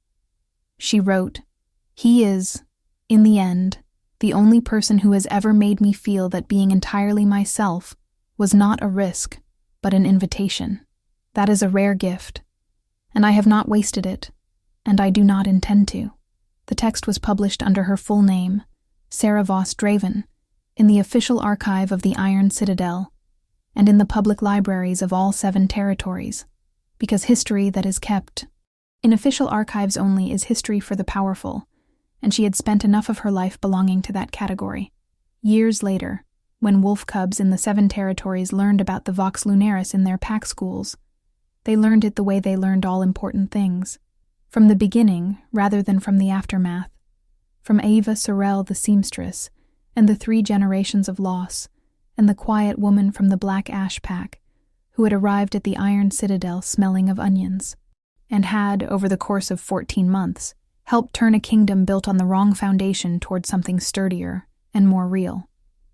She wrote, "He is, in the end, the only person who has ever made me feel that being entirely myself was not a risk, but an invitation. That is a rare gift, and I have not wasted it, and I do not intend to." The text was published under her full name, Sarah Voss Draven, in the official archive of the Iron Citadel, and in the public libraries of all 7 territories, because history that is kept in official archives only is history for the powerful, and she had spent enough of her life belonging to that category. Years later, when wolf cubs in the 7 territories learned about the Vox Lunaris in their pack schools, they learned it the way they learned all important things, from the beginning rather than from the aftermath, from Ava Sorrell the seamstress, and the 3 generations of loss, and the quiet woman from the Black Ash Pack, who had arrived at the Iron Citadel smelling of onions, and had, over the course of 14 months, helped turn a kingdom built on the wrong foundation toward something sturdier and more real.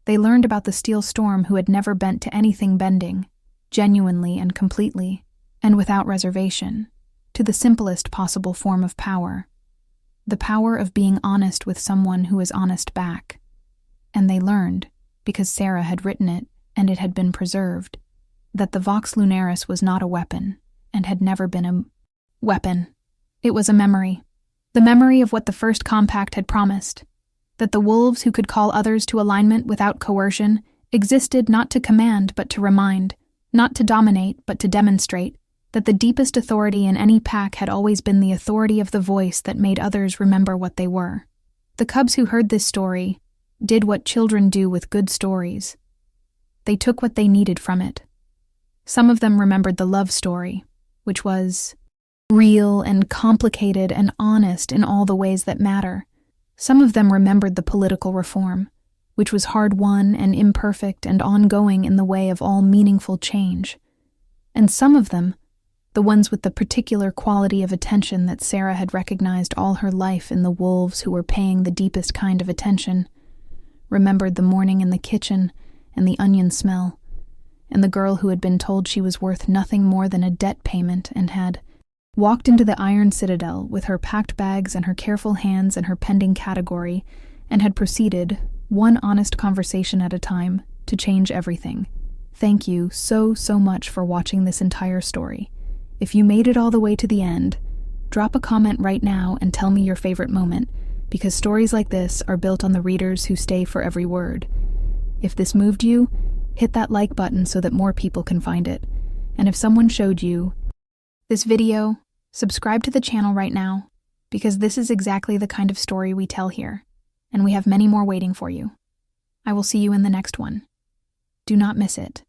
They learned about the Steel Storm who had never bent to anything bending, genuinely and completely, and without reservation, to the simplest possible form of power, the power of being honest with someone who is honest back. And they learned, because Sarah had written it and it had been preserved, that the Vox Lunaris was not a weapon and had never been a weapon. It was a memory. The memory of what the first compact had promised, that the wolves who could call others to alignment without coercion existed not to command but to remind, not to dominate but to demonstrate, that the deepest authority in any pack had always been the authority of the voice that made others remember what they were. The cubs who heard this story did what children do with good stories. They took what they needed from it. Some of them remembered the love story, which was real and complicated and honest in all the ways that matter. Some of them remembered the political reform, which was hard-won and imperfect and ongoing in the way of all meaningful change. And some of them, the ones with the particular quality of attention that Sarah had recognized all her life in the wolves who were paying the deepest kind of attention, remembered the morning in the kitchen and the onion smell, and the girl who had been told she was worth nothing more than a debt payment and had walked into the Iron Citadel with her packed bags and her careful hands and her pending category, and had proceeded, one honest conversation at a time, to change everything. Thank you so much for watching this entire story. If you made it all the way to the end, drop a comment right now and tell me your favorite moment, because stories like this are built on the readers who stay for every word. If this moved you, hit that like button so that more people can find it. And if someone showed you this video, subscribe to the channel right now, because this is exactly the kind of story we tell here, and we have many more waiting for you. I will see you in the next one. Do not miss it.